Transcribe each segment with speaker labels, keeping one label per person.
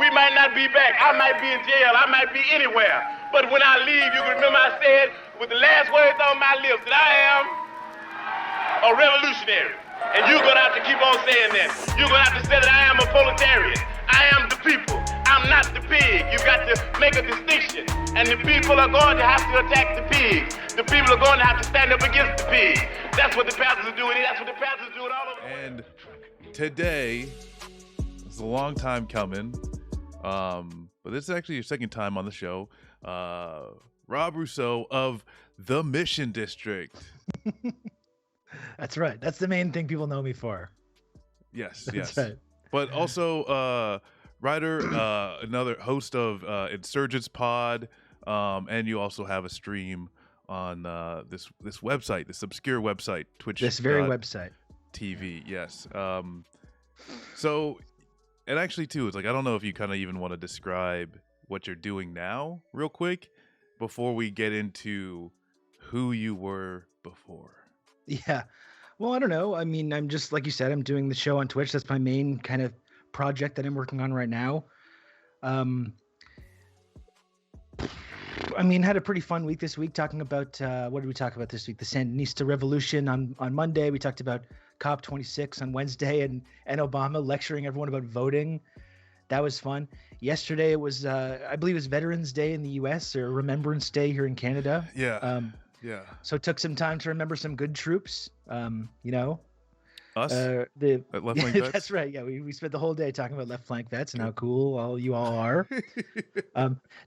Speaker 1: We might not be back. I might be in jail. I might be anywhere. But when I leave, you can remember I said with the last words on my lips that I am a revolutionary. And you're going to have to keep on saying that. You're going to have to say that I am a proletarian. I am the people. I'm not the pig. You got to make a distinction. And the people are going to have to attack the pig. The people are going to have to stand up against the pig. That's what the pastors are doing. That's what the pastors are doing all over.
Speaker 2: And today, it's a long time coming, but this is actually your second time on the show. Rob Rousseau of the Mission District.
Speaker 3: That's right. That's the main thing people know me for.
Speaker 2: Yes,
Speaker 3: That's
Speaker 2: yes.
Speaker 3: right.
Speaker 2: But also writer, another host of Insurgents Pod, and you also have a stream on this website, this obscure website, Twitch.
Speaker 3: This very website.
Speaker 2: TV, yes. So, and actually too, it's like, I don't know if you kind of even want to describe what you're doing now real quick before we get into who you were before.
Speaker 3: Yeah. Well, I don't know. I mean, I'm just, like you said, I'm doing the show on Twitch. That's my main kind of project that I'm working on right now. I mean, had a pretty fun week this week talking about, what did we talk about this week? The Sandinista Revolution on Monday. We talked about COP26 on Wednesday and Obama lecturing everyone about voting. That was fun. Yesterday it was, I believe it was Veterans Day in the US or Remembrance Day here in Canada.
Speaker 2: Yeah. Yeah.
Speaker 3: So it took some time to remember some good troops, you know.
Speaker 2: Us?
Speaker 3: The
Speaker 2: left flank vets?
Speaker 3: That's right. Yeah, we spent the whole day talking about left flank vets and how cool you all are.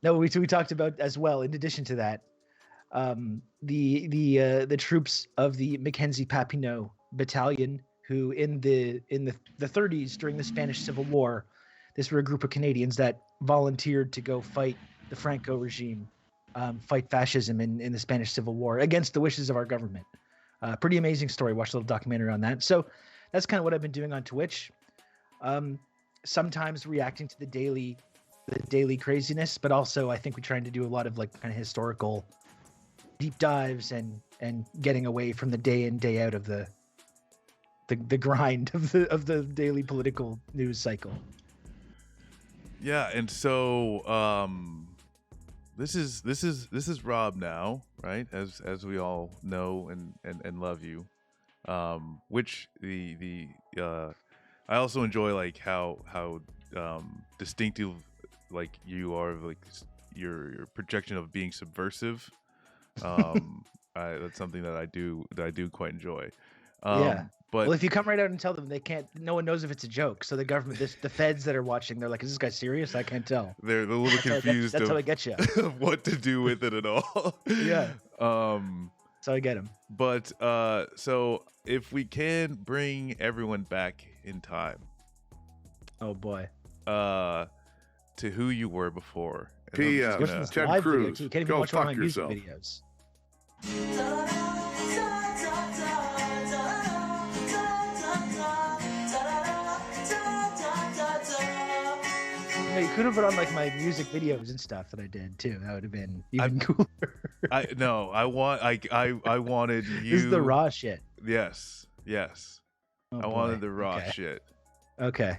Speaker 3: No, we talked about as well. In addition to that, the troops of the Mackenzie Papineau Battalion, who in the 30s during the Spanish Civil War, this were a group of Canadians that volunteered to go fight the Franco regime, fight fascism in the Spanish Civil War against the wishes of our government. Pretty amazing story. Watched a little documentary on that. So that's kind of what I've been doing on Twitch. Sometimes reacting to the daily craziness, but also I think we're trying to do a lot of like kind of historical deep dives and getting away from the day in, day out of the grind of the daily political news cycle.
Speaker 2: Yeah, and so this is Rob now, right? As we all know and love you. Which I also enjoy like how distinctive like you are, like your projection of being subversive. That's something that I do quite enjoy.
Speaker 3: Yeah.
Speaker 2: But
Speaker 3: well, if you come right out and tell them, they can't. No one knows if it's a joke. So the government, the feds that are watching, they're like, "Is this guy serious? I can't tell."
Speaker 2: They're a little confused.
Speaker 3: That's how I get you.
Speaker 2: Of what to do with it at all.
Speaker 3: Yeah. So I get him.
Speaker 2: But so if we can bring everyone back in time.
Speaker 3: Oh boy.
Speaker 2: To who you were before.
Speaker 4: P.S. Ted Cruz.
Speaker 3: You can't even
Speaker 4: Go
Speaker 3: watch one of
Speaker 4: fuck
Speaker 3: my
Speaker 4: yourself.
Speaker 3: music videos. You could have put on like my music videos and stuff that I did too. That would have been even cooler.
Speaker 2: I wanted you.
Speaker 3: This is the raw shit.
Speaker 2: Yes.
Speaker 3: Oh,
Speaker 2: I wanted the raw shit.
Speaker 3: Okay.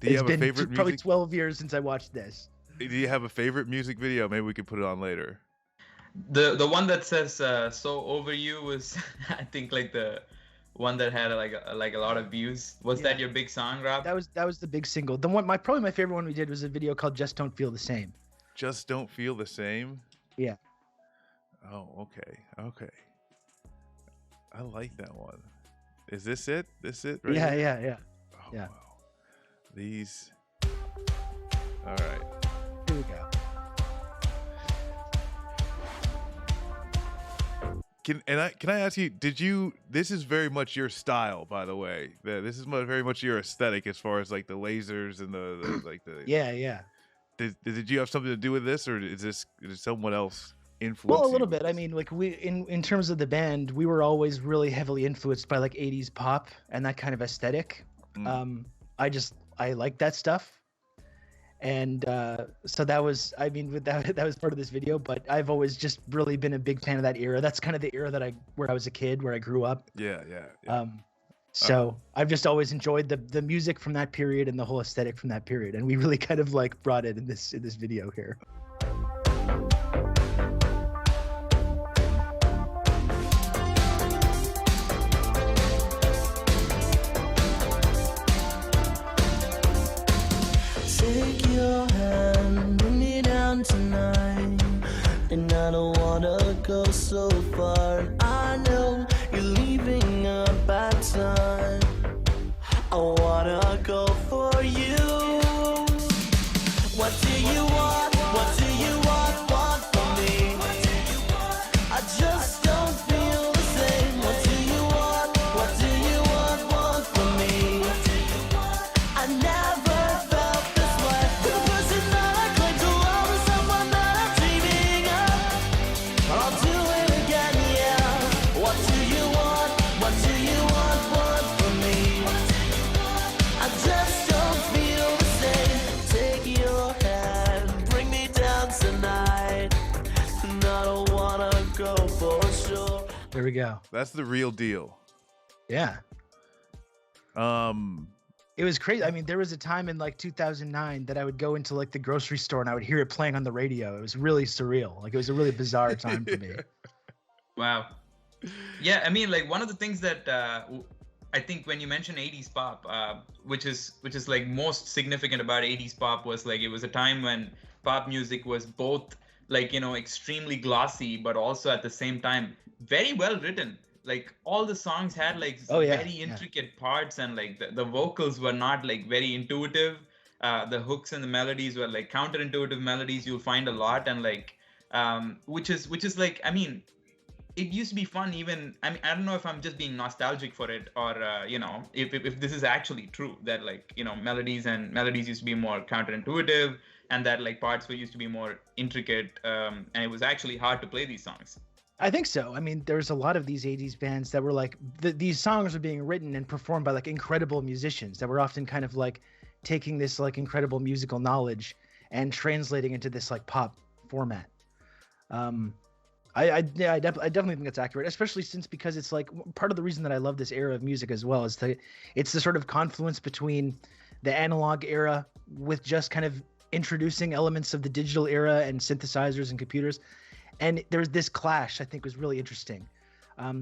Speaker 2: Do you
Speaker 3: It's
Speaker 2: have
Speaker 3: been
Speaker 2: a favorite
Speaker 3: probably
Speaker 2: music?
Speaker 3: 12 years since I watched this.
Speaker 2: Do you have a favorite music video? Maybe we could put it on later.
Speaker 5: The one that says "So Over You" was I think like the one that had like a lot of views. Was that your big song, Rob?
Speaker 3: That was the big single. The one probably my favorite one we did was a video called "Just Don't Feel the Same."
Speaker 2: Just don't feel the same.
Speaker 3: Yeah.
Speaker 2: Oh, okay. I like that one. Is this it? Right
Speaker 3: Yeah,
Speaker 2: here?
Speaker 3: yeah.
Speaker 2: Oh,
Speaker 3: Yeah.
Speaker 2: wow. These. All right.
Speaker 3: Here we go.
Speaker 2: Can I ask you? This is very much your style, by the way. This is very much your aesthetic, as far as like the lasers and the like the.
Speaker 3: Yeah.
Speaker 2: Did you have something to do with this, or is someone else influenced?
Speaker 3: Well, a little bit. I mean, like we in terms of the band, we were always really heavily influenced by like 80s pop and that kind of aesthetic. I like that stuff. And so that was, I mean, that was part of this video, but I've always just really been a big fan of that era. That's kind of the era where I was a kid, where I grew up.
Speaker 2: Yeah.
Speaker 3: So I've just always enjoyed the music from that period and the whole aesthetic from that period, and we really kind of like brought it in this video here.
Speaker 6: Take your hand, bring me down tonight, and I don't wanna go so far. I know you're leaving a bad time. I wanna go for you. What do you want? What do you want from me? I just don't feel the same. What do you want? What do you want from me? I never felt this way. The person that I claim to love is someone that I'm dreaming of. I'll do it again, yeah. What do you want? What do you want from me? I just don't feel the same. Take your hand, bring me down tonight, and I don't wanna go for sure.
Speaker 3: There we go.
Speaker 2: That's the real deal.
Speaker 3: Yeah. It was crazy. I mean, there was a time in like 2009 that I would go into like the grocery store and I would hear it playing on the radio. It was really surreal. Like it was a really bizarre time for me.
Speaker 5: Wow. Yeah, I mean, like one of the things that I think when you mention 80s pop, which is like most significant about 80s pop was like it was a time when pop music was both like, you know, extremely glossy, but also at the same time very well written. Like all the songs had like very intricate parts, and like the vocals were not like very intuitive. The hooks and the melodies were like counterintuitive melodies you'll find a lot, and like which is like, I mean, it used to be fun. Even I mean, I don't know if I'm just being nostalgic for it, or you know, if this is actually true, that like, you know, melodies used to be more counterintuitive, and that like parts were used to be more intricate, and it was actually hard to play these songs.
Speaker 3: I think so. I mean, there's a lot of these 80s bands that were like, these songs were being written and performed by like incredible musicians that were often kind of like taking this like incredible musical knowledge and translating into this like pop format. I definitely think that's accurate, especially because it's like part of the reason that I love this era of music as well is that it's the sort of confluence between the analog era with just kind of introducing elements of the digital era and synthesizers and computers. And there's this clash I think was really interesting,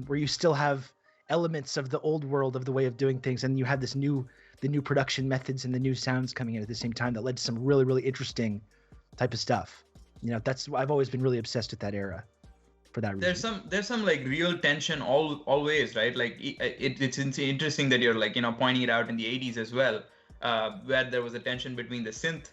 Speaker 3: where you still have elements of the old world of the way of doing things, and you have the new production methods and the new sounds coming in at the same time that led to some really, really interesting type of stuff. You know, I've always been really obsessed with that era for that reason.
Speaker 5: There's some like real tension always, right? Like it's interesting that you're like, you know, pointing it out in the 80s as well, where there was a tension between the synth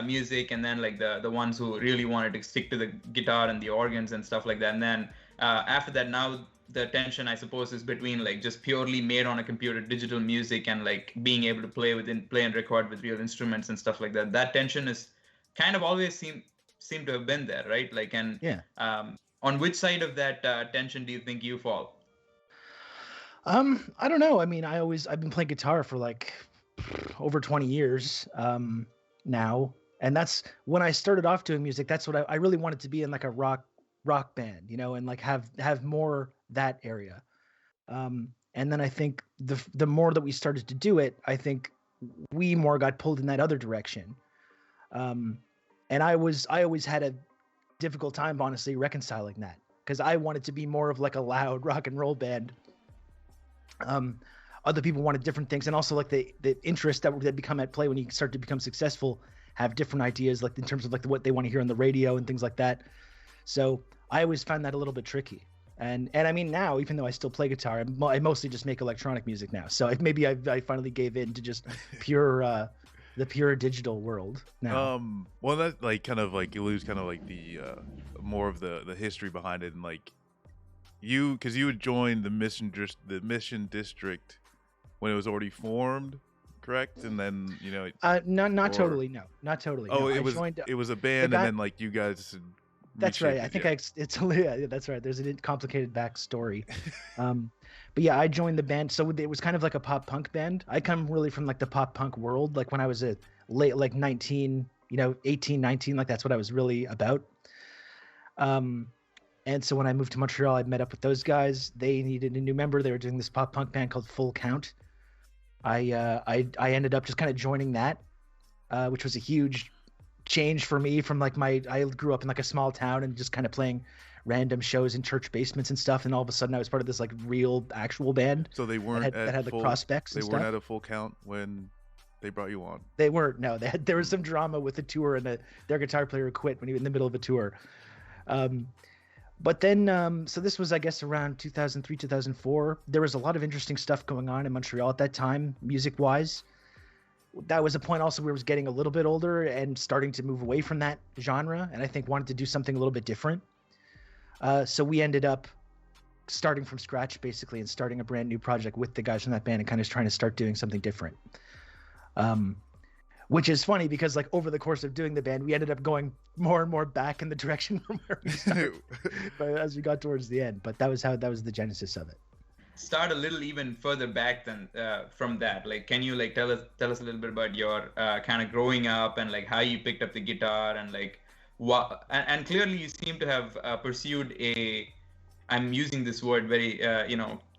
Speaker 5: music and then like the ones who really wanted to stick to the guitar and the organs and stuff like that. And then after that, now the tension, I suppose, is between like just purely made on a computer digital music and like being able to play and record with real instruments and stuff like that. That tension is kind of always seem to have been there, right? Like, and
Speaker 3: yeah.
Speaker 5: On which side of that tension do you think you fall?
Speaker 3: I don't know. I mean, I've been playing guitar for like over 20 years now, and that's when I started off doing music. That's what I really wanted to be in, like a rock band, you know, and like have more that area. And then I think the more that we started to do it, I think we more got pulled in that other direction. And I always had a difficult time, honestly, reconciling that, because I wanted to be more of like a loud rock and roll band. Other people wanted different things, and also like the interests that become at play when you start to become successful have different ideas, like in terms of like what they want to hear on the radio and things like that. So I always found that a little bit tricky. And I mean, now, even though I still play guitar, I mostly just make electronic music now. So maybe I finally gave in to just the pure digital world now.
Speaker 2: Well, that like kind of like you lose kind of like the more of the history behind it, and like because you had joined the Mission District when it was already formed, correct? And then, you know,
Speaker 3: not totally.
Speaker 2: Oh,
Speaker 3: no,
Speaker 2: it was a band, and then like you guys.
Speaker 3: That's right. I think yeah, that's right. There's a complicated backstory. But yeah, I joined the band. So it was kind of like a pop punk band. I come really from like the pop punk world. Like when I was like 19, 18, 19, like that's what I was really about. And so when I moved to Montreal, I met up with those guys. They needed a new member. They were doing this pop punk band called Full Count. I ended up just kind of joining that, which was a huge change for me from like I grew up in like a small town and just kind of playing random shows in church basements and stuff, and all of a sudden I was part of this like real actual band.
Speaker 2: So they weren't
Speaker 3: that had like
Speaker 2: full,
Speaker 3: prospects.
Speaker 2: They
Speaker 3: and
Speaker 2: weren't
Speaker 3: stuff.
Speaker 2: at a full count when they brought you on.
Speaker 3: They weren't. No, there was some drama with the tour, and their guitar player quit when he was in the middle of a tour. But then, so this was, I guess, around 2003, 2004. There was a lot of interesting stuff going on in Montreal at that time, music-wise. That was a point also where I was getting a little bit older and starting to move away from that genre, and I think wanted to do something a little bit different. So we ended up starting from scratch, basically, and starting a brand new project with the guys from that band and kind of trying to start doing something different. Which is funny because like over the course of doing the band, we ended up going more and more back in the direction from where we started but as we got towards the end. But that was the genesis of it.
Speaker 5: Start a little even further back than from that. Like, can you like tell us a little bit about your kind of growing up and like how you picked up the guitar and like what? And clearly you seem to have pursued I'm using this word very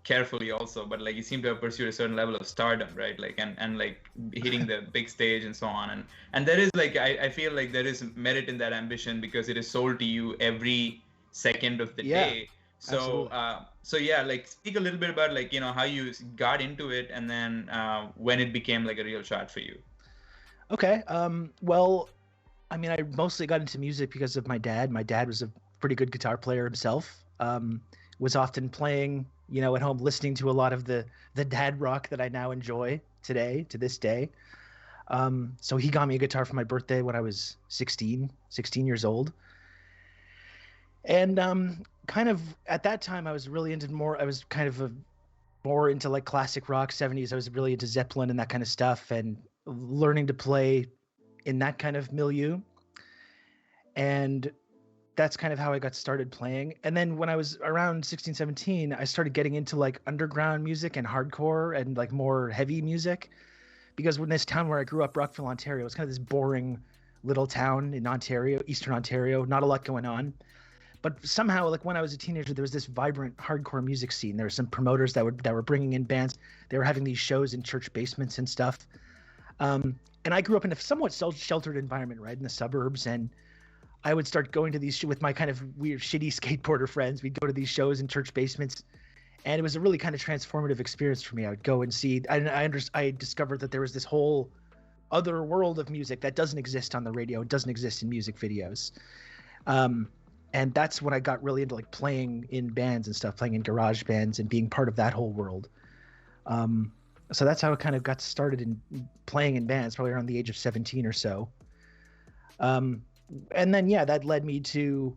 Speaker 5: carefully also, but like you seem to have pursued a certain level of stardom, right? Like and like hitting the big stage and so on, and there is like I feel like there is merit in that ambition because it is sold to you every second of the day. So yeah, like speak a little bit about like how you got into it and then when it became like a real shot for you.
Speaker 3: Okay. Well, I mean, I mostly got into music because of my dad. My dad was a pretty good guitar player himself. Was often playing at home, listening to a lot of the dad rock that I now enjoy to this day. So he got me a guitar for my birthday when I was 16 years old. And kind of at that time, I was really into more like classic rock, 70s. I was really into Zeppelin and that kind of stuff and learning to play in that kind of milieu. And that's kind of how I got started playing. And then when I was around 16, 17, I started getting into like underground music and hardcore and like more heavy music. Because when this town where I grew up, Rockville, Ontario, was kind of this boring little town in Ontario, Eastern Ontario, not a lot going on. But somehow, like when I was a teenager, there was this vibrant hardcore music scene. There were some promoters that were bringing in bands. They were having these shows in church basements and stuff. And I grew up in a somewhat sheltered environment, right, in the suburbs. And I would start going to these with my kind of weird, shitty skateboarder friends. We'd go to these shows in church basements, and it was a really kind of transformative experience for me. I would go and see. I discovered that there was this whole other world of music that doesn't exist on the radio. It doesn't exist in music videos, and that's when I got really into like playing in bands and stuff, playing in garage bands and being part of that whole world. So that's how I kind of got started in playing in bands, probably around the age of 17 or so. And then, yeah, that led me to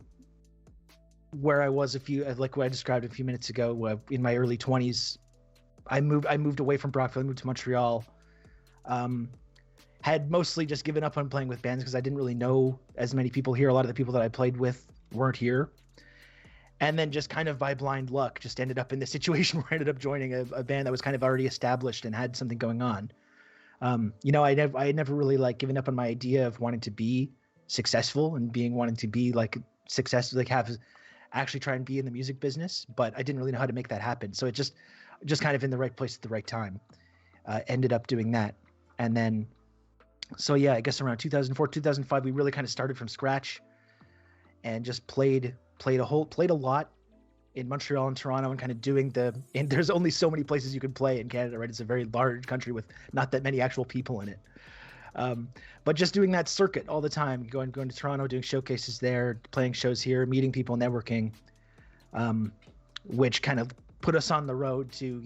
Speaker 3: where I was like what I described a few minutes ago, in my early 20s. I moved away from Brockville, I moved to Montreal. Had mostly just given up on playing with bands because I didn't really know as many people here. A lot of the people that I played with weren't here. And then just kind of by blind luck, just ended up in this situation where I ended up joining a band that was kind of already established and had something going on. I had never really like given up on my idea of wanting to be successful and wanting to be like successful, like actually try and be in the music business, but I didn't really know how to make that happen. So it just kind of in the right place at the right time, ended up doing that. And then, so yeah, I guess around 2004, 2005, we really kind of started from scratch and just played a lot in Montreal and Toronto and kind of and there's only so many places you can play in Canada, right? It's a very large country with not that many actual people in it. But just doing that circuit all the time, going to Toronto, doing showcases there, playing shows here, meeting people, networking, which kind of put us on the road to,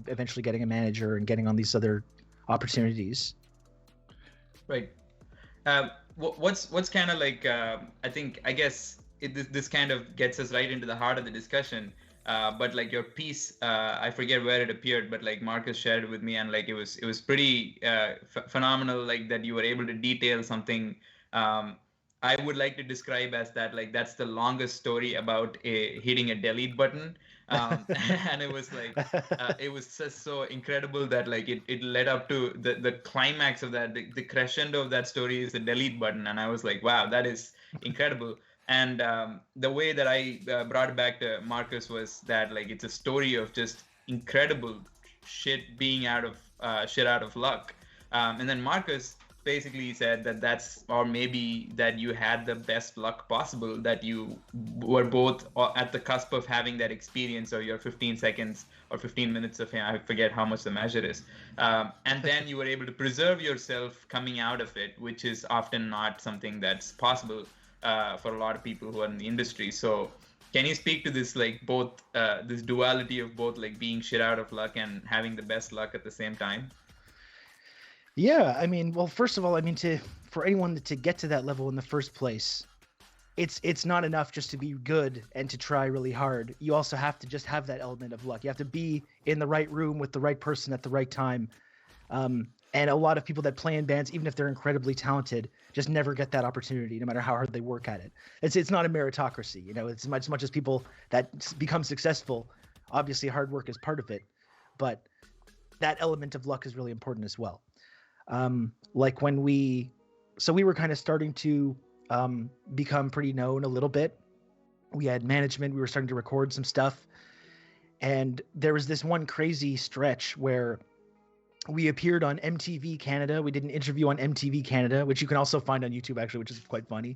Speaker 3: eventually getting a manager and getting on these other opportunities.
Speaker 5: Right. What's kind of like, I guess this kind of gets us right into the heart of the discussion. But like your piece, I forget where it appeared, but like Marcus shared it with me, and like it was pretty phenomenal. Like that you were able to detail something I would like to describe as that like that's the longest story about hitting a delete button, and it was like it was just so incredible that like it led up to the climax of that, the crescendo of that story is the delete button, and I was like, wow, that is incredible. And the way that I brought it back to Marcus was that like it's a story of just incredible shit being out of shit out of luck. And then Marcus basically said that that's, or maybe that you had the best luck possible, that you were both at the cusp of having that experience of your 15 seconds or 15 minutes of fame. I forget how much the measure is. And then you were able to preserve yourself coming out of it, which is often not something that's possible for a lot of people who are in the industry. So can you speak to this, like both this duality of both like being shit out of luck and having the best luck at the same time?
Speaker 3: Yeah, I mean, well, first of all, I mean, for anyone to get to that level in the first place, it's not enough just to be good and to try really hard. You also have to just have that element of luck. You have to be in the right room with the right person at the right time. And a lot of people that play in bands, even if they're incredibly talented, just never get that opportunity, no matter how hard they work at it. It's not a meritocracy, you know. It's as much as people that become successful, obviously hard work is part of it, but that element of luck is really important as well. Like when we were kind of starting to become pretty known a little bit. We had management, we were starting to record some stuff, and there was this one crazy stretch where we appeared on MTV Canada. We did an interview on MTV Canada, which you can also find on YouTube actually, which is quite funny.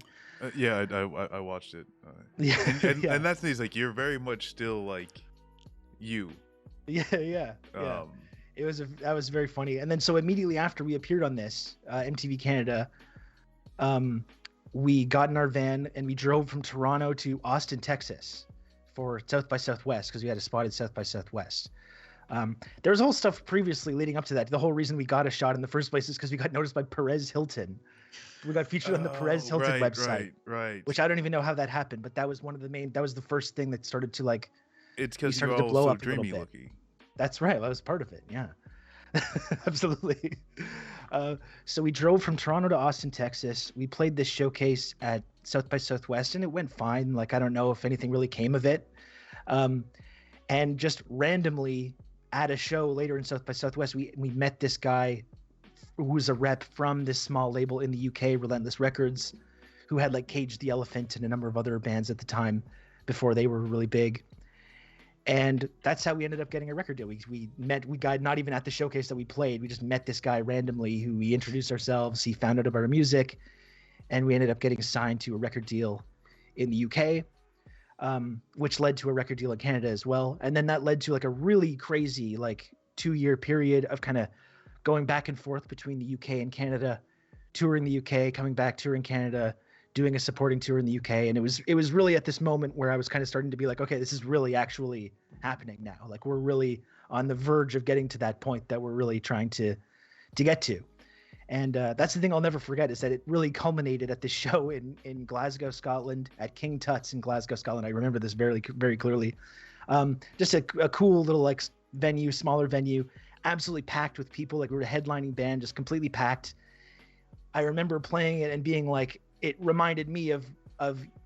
Speaker 2: Yeah, I watched it.
Speaker 3: Yeah,
Speaker 2: and that's nice. Like, you're very much still like you.
Speaker 3: Yeah. That was very funny. And then so immediately after we appeared on this MTV Canada, we got in our van and we drove from Toronto to Austin, Texas for South by Southwest, because we had a spot at South by Southwest. There was whole stuff previously leading up to that. The whole reason we got a shot in the first place is because we got noticed by Perez Hilton. We got featured on the Perez Hilton website,
Speaker 2: right.
Speaker 3: Which I don't even know how that happened, but that was that was the first thing that started to like.
Speaker 2: It's because
Speaker 3: started
Speaker 2: you're
Speaker 3: to blow
Speaker 2: all so
Speaker 3: up a little
Speaker 2: dreamy
Speaker 3: bit.
Speaker 2: looking.
Speaker 3: That's right. That was part of it. Yeah, absolutely. So we drove from Toronto to Austin, Texas. We played this showcase at South by Southwest, and it went fine. Like, I don't know if anything really came of it. And just randomly at a show later in South by Southwest, we met this guy who was a rep from this small label in the UK, Relentless Records, who had like Cage the Elephant and a number of other bands at the time before they were really big. And that's how we ended up getting a record deal. We got not even at the showcase that we played. We just met this guy randomly who we introduced ourselves. He found out about our music, and we ended up getting signed to a record deal in the UK, which led to a record deal in Canada as well. And then that led to like a really crazy like 2-year period of kind of going back and forth between the UK and Canada, touring the UK, coming back, touring Canada, doing a supporting tour in the UK. And it was really at this moment where I was kind of starting to be like, okay, this is really actually happening now. Like, we're really on the verge of getting to that point that we're really trying to get to. And that's the thing I'll never forget, is that it really culminated at this show in Glasgow, Scotland, at King Tut's in Glasgow, Scotland. I remember this very, very clearly. Just a cool little like venue, smaller venue, absolutely packed with people. Like, we were a headlining band, just completely packed. I remember playing it and being like, it reminded me of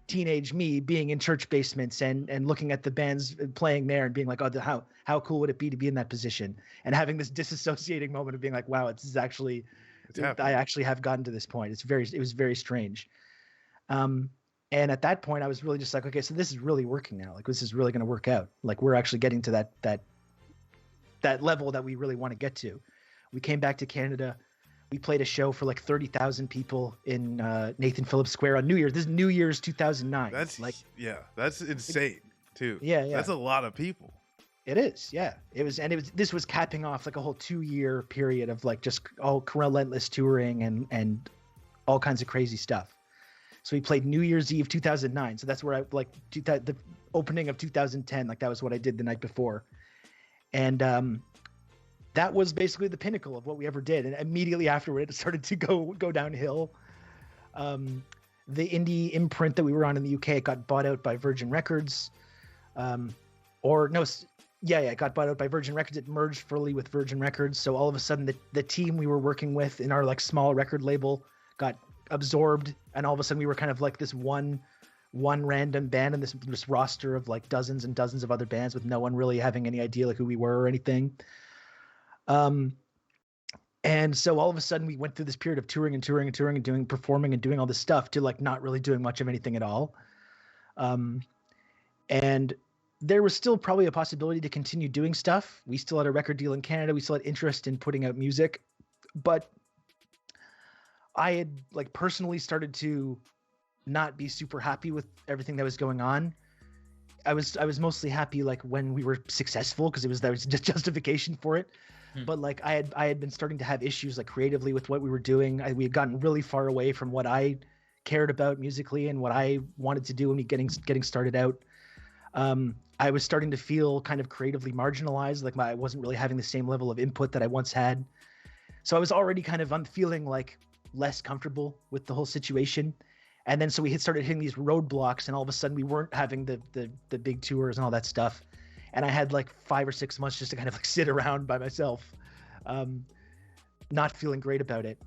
Speaker 3: teenage me being in church basements and looking at the bands playing there and being like, oh, how cool would it be to be in that position, and having this disassociating moment of being like, wow, I actually have gotten to this point. It was very strange. And at that point I was really just like, okay, so this is really working now. Like, this is really going to work out. Like, we're actually getting to that level that we really want to get to. We came back to Canada. We played a show for like 30,000 people in Nathan Phillips Square on New Year's. This is New Year's 2009.
Speaker 2: That's like, yeah, that's insane too.
Speaker 3: Yeah.
Speaker 2: That's a lot of people.
Speaker 3: It is, yeah. This was capping off like a whole 2-year period of like just all relentless touring and all kinds of crazy stuff. So we played New Year's Eve 2009. So that's where I like the opening of 2010. Like, that was what I did the night before, and that was basically the pinnacle of what we ever did. And immediately afterward, it started to go downhill. The indie imprint that we were on in the UK got bought out by Virgin Records. It got bought out by Virgin Records. It merged fully with Virgin Records. So all of a sudden, the team we were working with in our like small record label got absorbed, and all of a sudden we were kind of like this one random band in this roster of like dozens and dozens of other bands with no one really having any idea like who we were or anything. And so all of a sudden we went through this period of touring and performing and doing all this stuff to like not really doing much of anything at all. And there was still probably a possibility to continue doing stuff. We still had a record deal in Canada. We still had interest in putting out music, but I had like personally started to not be super happy with everything that was going on. I was mostly happy like when we were successful because there was just justification for it. But like I had been starting to have issues like creatively with what we were doing. We had gotten really far away from what I cared about musically and what I wanted to do when we getting started out. I was starting to feel kind of creatively marginalized. Like I wasn't really having the same level of input that I once had. So I was already kind of feeling like less comfortable with the whole situation. And then so we had started hitting these roadblocks, and all of a sudden we weren't having the big tours and all that stuff. And I had like 5 or 6 months just to kind of like sit around by myself, not feeling great about it.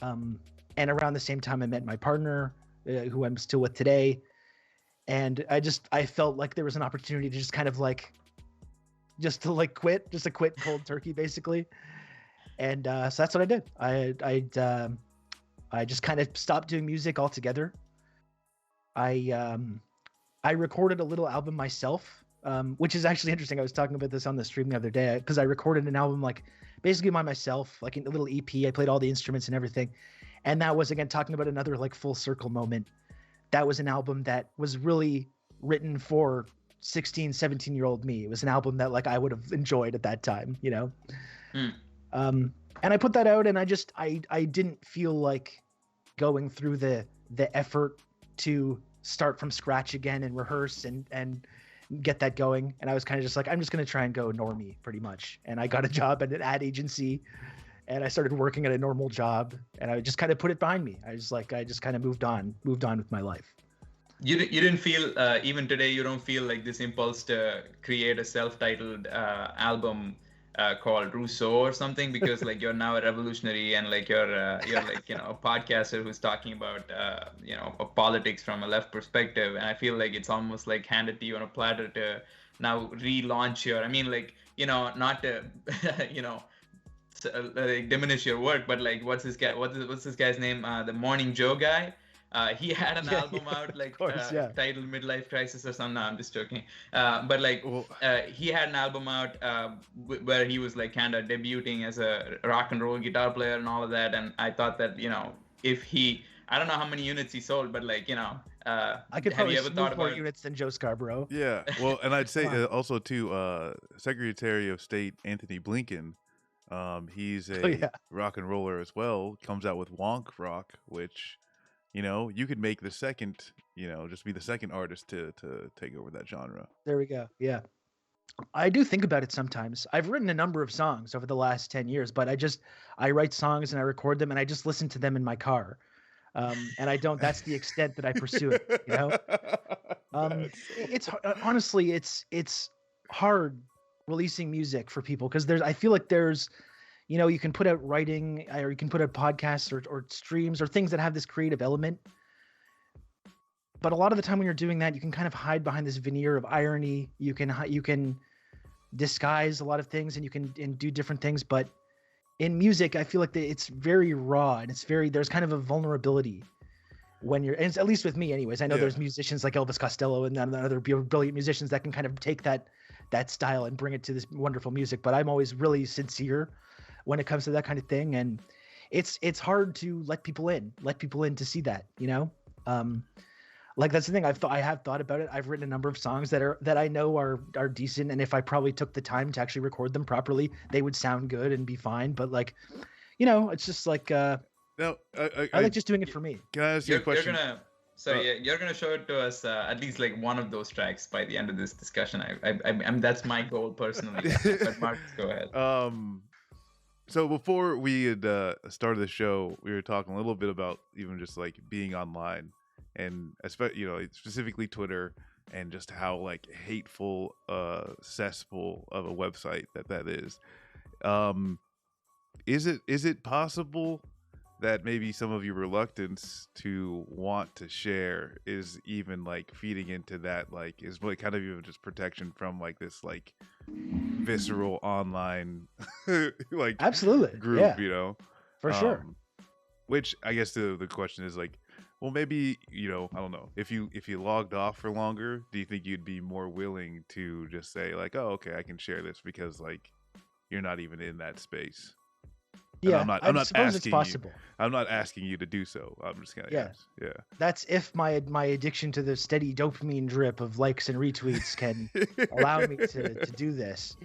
Speaker 3: And around the same time I met my partner, who I'm still with today. And I felt like there was an opportunity to just kind of like, just to quit cold turkey basically. And so that's what I did. I just kind of stopped doing music altogether. I recorded a little album myself, which is actually interesting. I was talking about this on the stream the other day because I recorded an album like basically by myself, like a little EP. I played all the instruments and everything. And that was, again, talking about another like full circle moment. That was an album that was really written for 16, 17-year-old me. It was an album that like I would have enjoyed at that time, you know? And I put that out, and I didn't feel like going through the effort to start from scratch again and rehearse and get that going. And I was kind of just like, I'm just going to try and go normie pretty much. And I got a job at an ad agency, and I started working at a normal job, and I just kind of put it behind me. I just kind of moved on with my life.
Speaker 5: You didn't feel, even today, you don't feel like this impulse to create a self-titled album called Rousseau or something, because like you're now a revolutionary, and like you're like, you know, a podcaster who's talking about you know, politics from a left perspective, and I feel like it's almost like handed to you on a platter to now relaunch your, I mean, like, you know, not to you know, like diminish your work, but like what's this guy's name, the Morning Joe guy. He had an album out like titled Midlife Crisis or something. No, I'm just joking. But like he had an album out where he was like kind of debuting as a rock and roll guitar player and all of that. And I thought that, you know, if he, I don't know how many units he sold, but like, you know,
Speaker 3: I could probably move more units than Joe Scarborough.
Speaker 2: Yeah. Well, and I'd say also too, Secretary of State Anthony Blinken, he's a rock and roller as well, comes out with Wonk Rock, which, you know, you could make the second, you know, just be the second artist to take over that genre.
Speaker 3: There we go. Yeah. I do think about it sometimes. I've written a number of songs over the last 10 years, but I write songs and I record them and I just listen to them in my car. And that's the extent that I pursue it, you know? It's honestly, it's hard releasing music for people because I feel like there's, you know, you can put out writing, or you can put out podcasts or streams or things that have this creative element. But a lot of the time when you're doing that, you can kind of hide behind this veneer of irony. You can disguise a lot of things, and you can do different things. But in music, I feel like it's very raw, and there's kind of a vulnerability when you're, and it's, at least with me anyways. I know there's musicians like Elvis Costello and other brilliant musicians that can kind of take that style and bring it to this wonderful music. But I'm always really sincere when it comes to that kind of thing, and it's hard to let people in to see that, you know. Like that's the thing. I have thought about it. I've written a number of songs that I know are decent, and if I probably took the time to actually record them properly, they would sound good and be fine. But like, you know, it's just like I like just doing it for me.
Speaker 2: Can I ask you a question?
Speaker 5: You're gonna show it to us at least like one of those tracks by the end of this discussion. I'm that's my goal personally. But Marcus, go ahead.
Speaker 2: So before we had started the show, we were talking a little bit about even just like being online, and especially, you know, specifically Twitter, and just how like hateful, cesspool of a website that is. Is it possible that maybe some of your reluctance to want to share is even like feeding into that, like is like kind of even just protection from like this like visceral online like
Speaker 3: absolutely
Speaker 2: group, you know,
Speaker 3: for sure.
Speaker 2: which I guess the question is like, well, maybe, I don't know. If you logged off for longer, do you think you'd be more willing to just say like, oh, okay, I can share this because like you're not even in that space?
Speaker 3: Yeah,
Speaker 2: I'm
Speaker 3: I
Speaker 2: not
Speaker 3: suppose it's
Speaker 2: asking
Speaker 3: possible.
Speaker 2: I'm not asking you to do so. I'm just gonna ask. Yeah.
Speaker 3: That's if my addiction to the steady dopamine drip of likes and retweets can allow me to do this.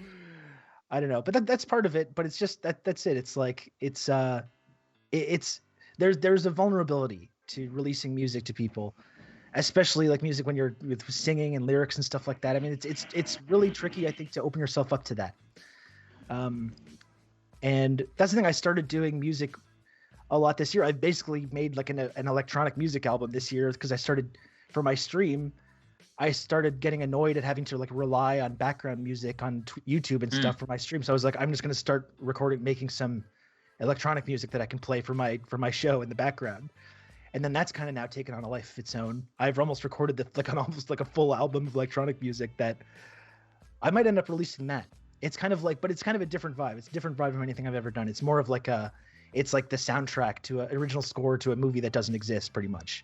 Speaker 3: I don't know, but that's part of it. But it's just that's it. It's like it's there's a vulnerability to releasing music to people, especially like music when you're with singing and lyrics and stuff like that. I mean, it's really tricky, I think, to open yourself up to that. And that's the thing. I started doing music a lot this year. I've basically made like an electronic music album this year because I started for my stream. I started getting annoyed at having to like rely on background music on YouTube and stuff for my stream. So I was like, I'm just going to start making some electronic music that I can play for my show in the background. And then that's kind of now taken on a life of its own. I've almost recorded almost like a full album of electronic music that I might end up releasing that. It's kind of like, but it's kind of a different vibe. It's a different vibe from anything I've ever done. It's more of like it's like the soundtrack to an original score to a movie that doesn't exist, pretty much.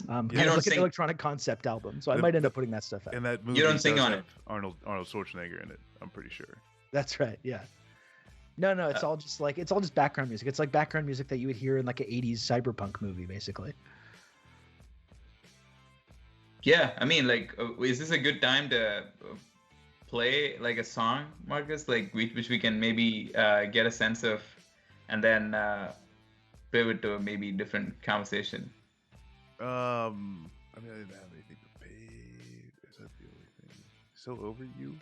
Speaker 3: Kind of like an electronic concept album. So I might end up putting that stuff out.
Speaker 2: And that movie
Speaker 5: you don't sing on
Speaker 2: have
Speaker 5: it.
Speaker 2: Arnold Schwarzenegger in it, I'm pretty sure.
Speaker 3: That's right. Yeah. No, it's all just background music. It's like background music that you would hear in like an 80s cyberpunk movie, basically.
Speaker 5: Yeah, I mean, like, is this a good time to play like a song, Marcus, like which we can maybe get a sense of, and then pivot to a maybe different conversation?
Speaker 2: I mean, I didn't have anything prepared. Is that the only thing? So over you?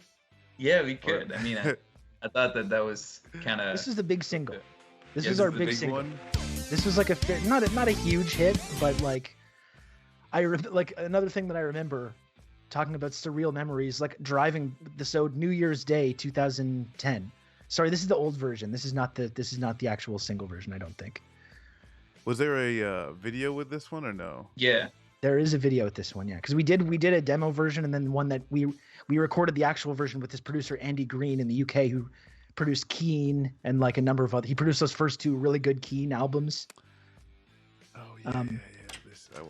Speaker 5: Yeah, we could. I mean, I thought that was kind of.
Speaker 3: This is the big single. This
Speaker 5: Yeah,
Speaker 3: was
Speaker 5: this
Speaker 3: our
Speaker 5: is the
Speaker 3: big
Speaker 5: big
Speaker 3: single.
Speaker 2: one.
Speaker 3: This was like not a huge hit, but like like another thing that I remember talking about surreal memories, like driving New Year's Day 2010. Sorry, this is the old version. This is not the actual single version, I don't think.
Speaker 2: Was there a video with this one or no?
Speaker 5: Yeah.
Speaker 3: There is a video with this one, yeah, because we did a demo version and then one that we recorded the actual version with this producer Andy Green in the UK who produced Keen and like a number of other. He produced those first two really good Keen albums.
Speaker 2: Oh yeah,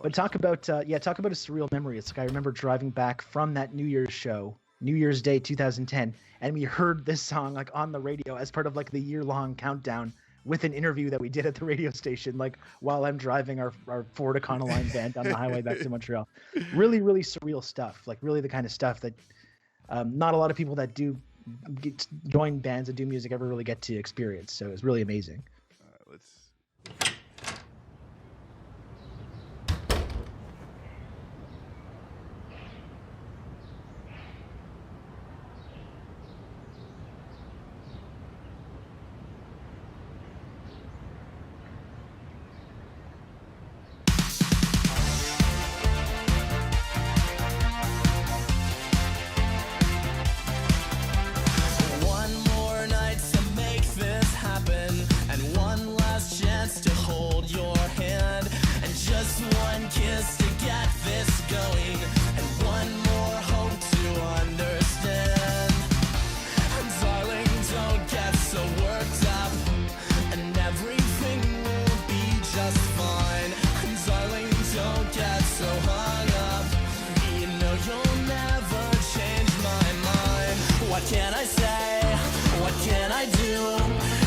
Speaker 3: But talk about a surreal memory. It's like I remember driving back from that New Year's show, New Year's Day 2010, and we heard this song like on the radio as part of like the year-long countdown with an interview that we did at the radio station, like while I'm driving our Ford Econoline van down the highway back to Montreal. Really, really surreal stuff. Like really the kind of stuff that not a lot of people that join bands and do music ever really get to experience. So it was really amazing.
Speaker 2: Let's.
Speaker 6: One more night to make this happen, and one last chance to hold your hand, and just one kiss to get this going, and one more hope to understand. And darling, don't get so worked up, and everything will be just fine. And darling, don't get so hung up, you know you'll never change my mind. What can I say? What can I do?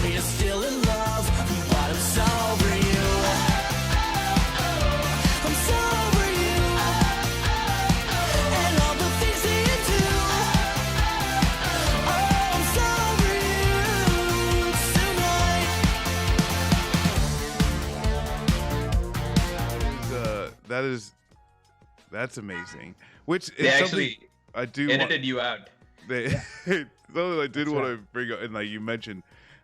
Speaker 6: You're still in love, but I'm so over you. I'm so over you, and all the things that you do. Oh, I'm so over you tonight.
Speaker 2: That's amazing. Which is
Speaker 5: They
Speaker 2: something
Speaker 5: actually
Speaker 2: I do
Speaker 5: edited you out.
Speaker 2: something I did want to bring up, and like you mentioned,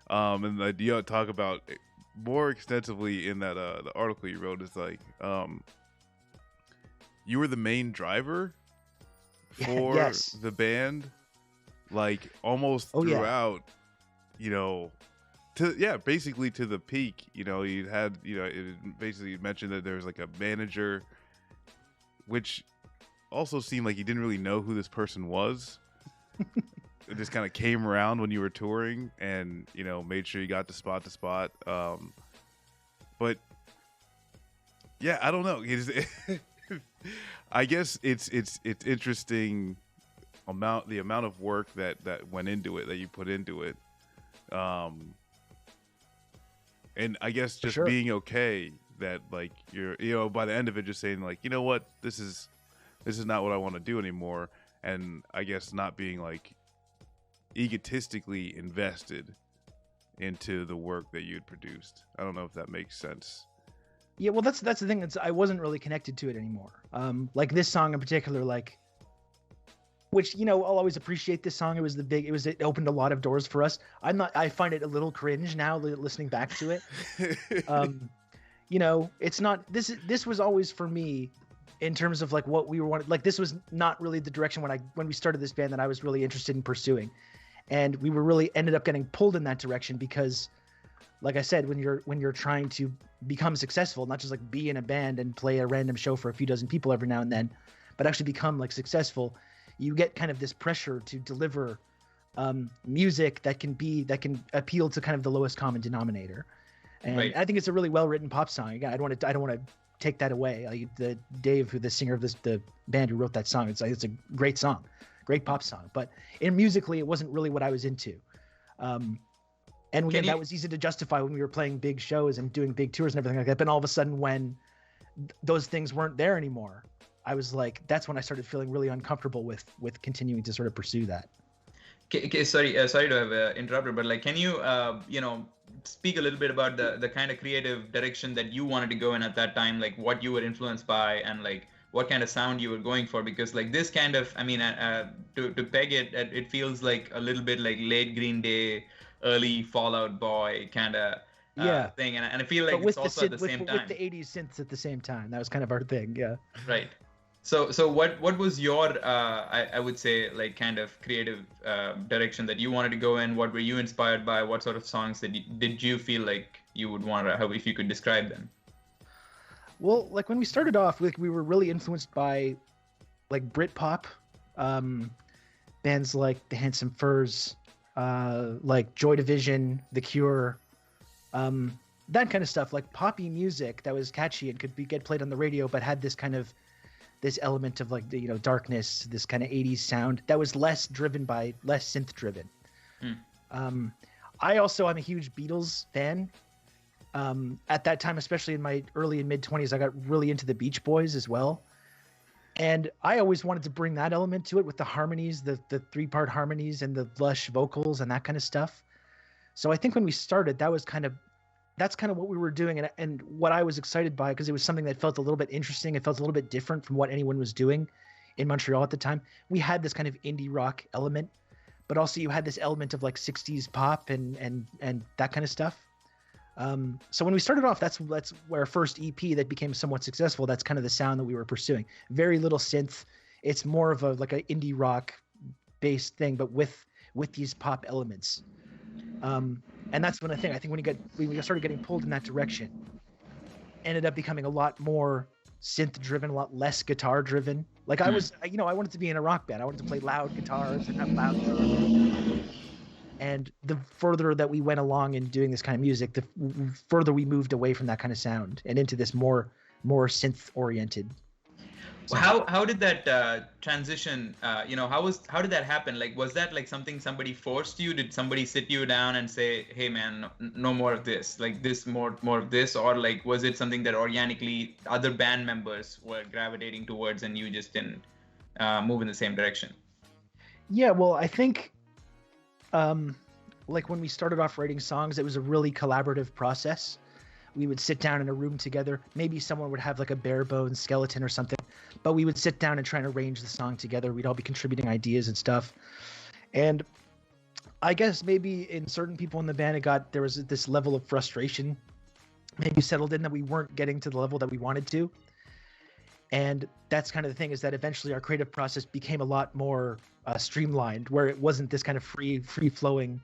Speaker 2: and like you talk about it more extensively in that the article you wrote is like you were the main driver for
Speaker 3: Yes.
Speaker 2: the band, like almost throughout, basically to the peak. You had it basically mentioned that there was like a manager, which also seemed like you didn't really know who this person was. It just kind of came around when you were touring and made sure you got to spot. But Yeah, I don't know. I guess it's interesting the amount of work that went into it, that you put into it, and I guess just being okay that like you're by the end of it just saying like, you know what, this is not what I want to do anymore, and I guess not being like egotistically invested into the work that you had produced. I don't know if that makes sense.
Speaker 3: Yeah, well, that's the thing. I wasn't really connected to it anymore. Like this song in particular, like, which, you know, I'll always appreciate this song. It opened a lot of doors for us. I find it a little cringe now listening back to it. You know, it's not, this was always for me in terms of like what we were wanting. Like this was not really the direction when we started this band that I was really interested in pursuing. And we were really ended up getting pulled in that direction because, like I said, when you're trying to become successful, not just like be in a band and play a random show for a few dozen people every now and then, but actually become like successful, you get kind of this pressure to deliver music that can appeal to kind of the lowest common denominator. And I think it's a really well written pop song. Again, I don't want to take that away. Like Dave, the singer of the band who wrote that song, it's a great song, great pop song. But musically, it wasn't really what I was into. And that was easy to justify when we were playing big shows and doing big tours and everything like that. But all of a sudden, when those things weren't there anymore, I was like, that's when I started feeling really uncomfortable with continuing to sort of pursue that.
Speaker 5: Okay, sorry to have interrupted, but like, can you speak a little bit about the kind of creative direction that you wanted to go in at that time, like what you were influenced by and like what kind of sound you were going for? Because like this kind of, I mean, to peg it, it feels like a little bit like late Green Day, early Fall Out Boy kind of thing, and I feel like it's also at the same time.
Speaker 3: With the 80s synths at the same time, that was kind of our thing, yeah.
Speaker 5: Right. So what was your I would say like kind of creative direction that you wanted to go in? What were you inspired by? What sort of songs did you feel like you would want to have, if you could describe them?
Speaker 3: Well, like when we started off, we were really influenced by like Britpop, bands like the Handsome Furs, like Joy Division, The Cure, that kind of stuff, like poppy music that was catchy and could get played on the radio, but had this element of like the, you know, darkness, this kind of 80s sound that was less synth driven. I also am a huge Beatles fan. At that time, especially in my early and mid 20s, I got really into the Beach Boys as well. And I always wanted to bring that element to it with the harmonies, the 3-part harmonies and the lush vocals and that kind of stuff. So I think when we started, that's kind of what we were doing. And what I was excited by, because it was something that felt a little bit interesting. It felt a little bit different from what anyone was doing in Montreal at the time. We had this kind of indie rock element, but also you had this element of like 60s pop and that kind of stuff. So when we started off, that's where our first EP that became somewhat successful. That's kind of the sound that we were pursuing. Very little synth. It's more of an indie rock based thing, but with these pop elements. And that's when I think when we started getting pulled in that direction, ended up becoming a lot more synth driven, a lot less guitar driven. Like I was, I wanted to be in a rock band. I wanted to play loud guitars and have loud drums. And the further that we went along in doing this kind of music, the further we moved away from that kind of sound and into this more synth oriented.
Speaker 5: Well, how did that transition? How did that happen? Like, was that like something somebody forced you? Did somebody sit you down and say, "Hey, man, no more of this. Like this, more of this," or like was it something that organically other band members were gravitating towards and you just didn't move in the same direction?
Speaker 3: Yeah, well, I think. Like when we started off writing songs, it was a really collaborative process. We would sit down in a room together. Maybe someone would have like a bare bones skeleton or something, but we would sit down and try and arrange the song together. We'd all be contributing ideas and stuff. And I guess maybe in certain people in the band, there was this level of frustration maybe settled in that we weren't getting to the level that we wanted to. And that's kind of the thing, is that eventually our creative process became a lot more streamlined, where it wasn't this kind of free-flowing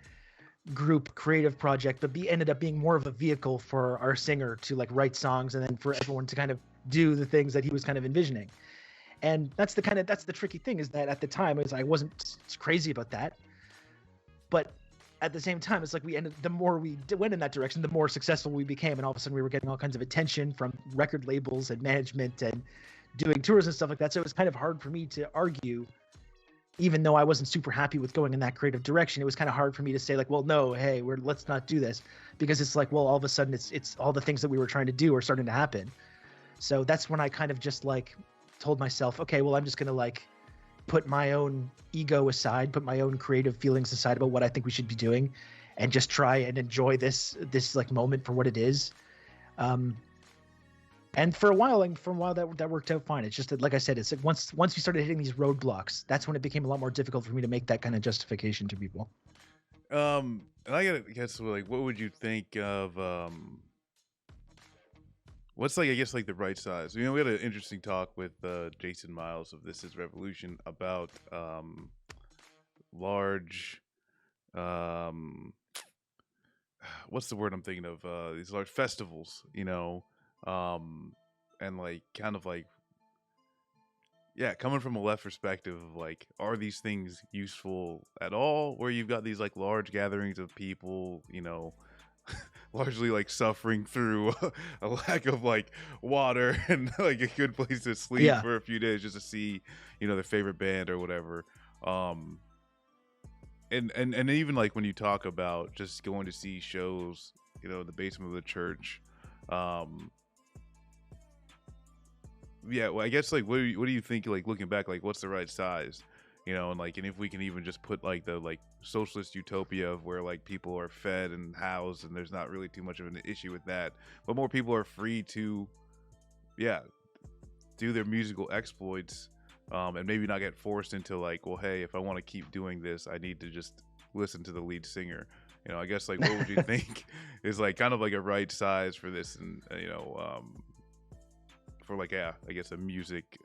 Speaker 3: group creative project, but ended up being more of a vehicle for our singer to like write songs and then for everyone to kind of do the things that he was kind of envisioning. And that's the tricky thing, is that at the time I wasn't crazy about that. But at the same time, it's like the more we went in that direction, the more successful we became, and all of a sudden we were getting all kinds of attention from record labels and management and doing tours and stuff like that. So it was kind of hard for me to argue, even though I wasn't super happy with going in that creative direction. It was kind of hard for me to say like, well, no, hey, let's not do this, because it's like, well, all of a sudden it's all the things that we were trying to do are starting to happen. So that's when I kind of just like told myself, okay, well, I'm just gonna like put my own ego aside, put my own creative feelings aside about what I think we should be doing, and just try and enjoy this like moment for what it is. And for a while that worked out fine. It's just that, like I said, it's like once we started hitting these roadblocks, that's when it became a lot more difficult for me to make that kind of justification to people.
Speaker 2: And I gotta guess, like, what would you think of what's like, I guess, like the right size? You know, we had an interesting talk with Jason Miles of This Is Revolution about large, what's the word I'm thinking of? These large festivals, you know, and like kind of like, yeah, coming from a left perspective of like, are these things useful at all? Where you've got these like large gatherings of people, you know, largely like suffering through a lack of like water and like a good place to sleep for a few days just to see, you know, their favorite band or whatever. And even like when you talk about just going to see shows, you know, in the basement of the church, yeah, well, I guess like what do you think, like looking back, like what's the right size, you know, and like, and if we can even just put like the like socialist utopia of where like people are fed and housed and there's not really too much of an issue with that, but more people are free to do their musical exploits, and maybe not get forced into like, well, hey, if I want to keep doing this, I need to just listen to the lead singer, you know. I guess like what would you think is like kind of like a right size for this, and you know, for like, I guess a music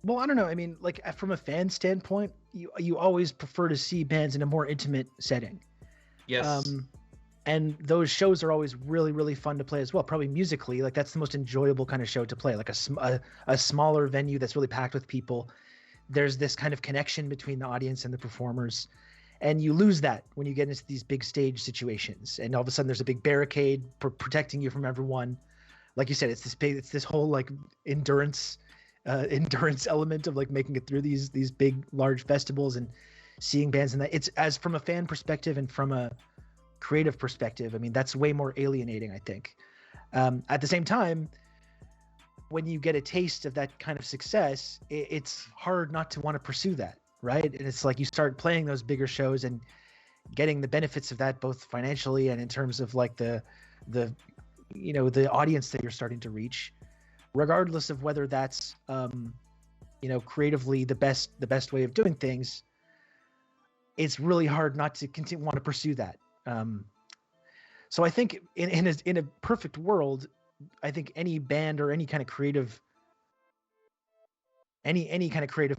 Speaker 3: well, I don't know. I mean, like from a fan standpoint, you always prefer to see bands in a more intimate setting.
Speaker 5: Yes.
Speaker 3: And those shows are always really, really fun to play as well. Probably musically, like that's the most enjoyable kind of show to play. Like a smaller venue that's really packed with people. There's this kind of connection between the audience and the performers, and you lose that when you get into these big stage situations. And all of a sudden, there's a big barricade protecting you from everyone. Like you said, it's this whole like endurance element of like making it through these big large festivals and seeing bands. And that it's, as from a fan perspective and from a creative perspective, I mean, that's way more alienating, I think. At the same time, when you get a taste of that kind of success, it's hard not to want to pursue that, right? And it's like you start playing those bigger shows and getting the benefits of that, both financially and in terms of like the you know, the audience that you're starting to reach, regardless of whether that's you know, creatively the best way of doing things. It's really hard not to want to pursue that. So I think in a perfect world, I think any band or any kind of creative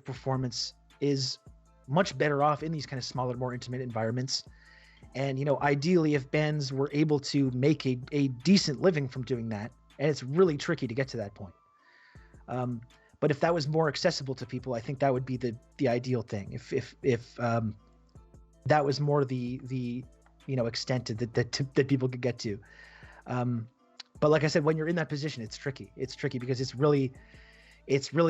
Speaker 3: performance is much better off in these kind of smaller, more intimate environments. And, you know, ideally, if bands were able to make a decent living from doing that, and it's really tricky to get to that point. But if that was more accessible to people, I think that would be the ideal thing. If that was more the you know, extent that people could get to. But like I said, when you're in that position, it's tricky. It's tricky because it's really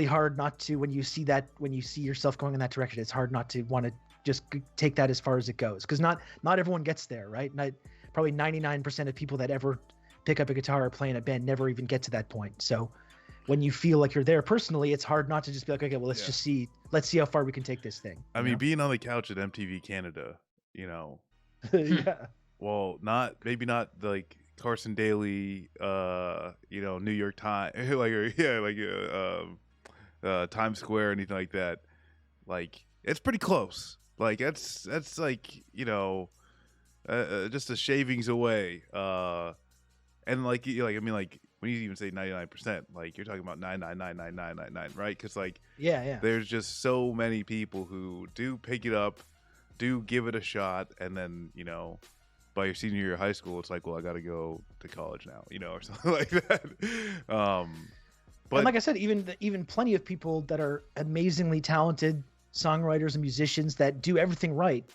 Speaker 3: hard not to, when you see yourself going in that direction, it's hard not to want to just take that as far as it goes. Because not everyone gets there, right? Probably 99% of people that ever pick up a guitar or play in a band never even get to that point. So when you feel like you're there personally, it's hard not to just be like, okay, well, let's see how far we can take this thing.
Speaker 2: I mean, being on the couch at MTV Canada, you know.
Speaker 3: Yeah.
Speaker 2: Well, maybe not like Carson Daly, you know, New York Times, Times Square, anything like that. Like, it's pretty close. Like, that's like, you know, just a shavings away. And like, I mean, like when you even say 99%, like you're talking about 9999999, right? Because like, there's just so many people who do pick it up, do give it a shot, and then, you know, by your senior year of high school, it's like, well, I got to go to college now, you know, or something like that. But
Speaker 3: and like I said, even plenty of people that are amazingly talented songwriters and musicians that do everything right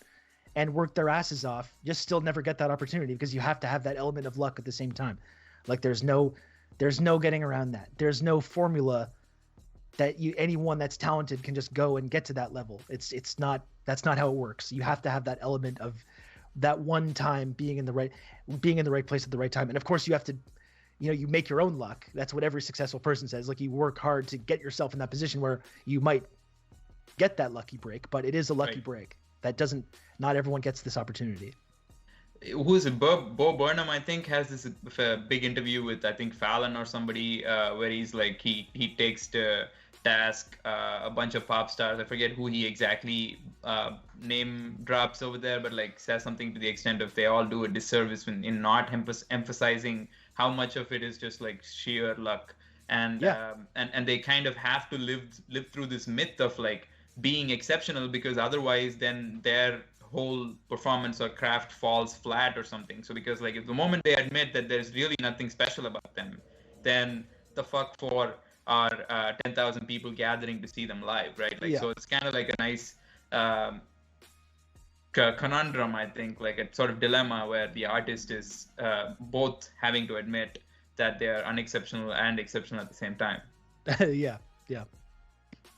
Speaker 3: and work their asses off just still never get that opportunity because you have to have that element of luck at the same time. Like there's no getting around that. There's no formula that anyone that's talented can just go and get to that level. That's not how it works. You have to have that element of that one time being in the right place at the right time. And of course you have to, you make your own luck. That's what every successful person says. Like you work hard to get yourself in that position where you might get that lucky break, but it is a lucky break. Not everyone gets this opportunity.
Speaker 5: Who's it? Bo Burnham, I think, has this big interview with, I think, Fallon or somebody, where he's like, he takes to task a bunch of pop stars. I forget who he exactly name drops over there, but like says something to the extent of they all do a disservice in not emphasizing how much of it is just like sheer luck. And and they kind of have to live through this myth of like being exceptional, because otherwise then their whole performance or craft falls flat or something. So because like if the moment they admit that there's really nothing special about them, then the fuck for our 10,000 people gathering to see them live, right? Like so it's kind of like a nice conundrum, I think, like a sort of dilemma where the artist is both having to admit that they are unexceptional and exceptional at the same time.
Speaker 3: Yeah.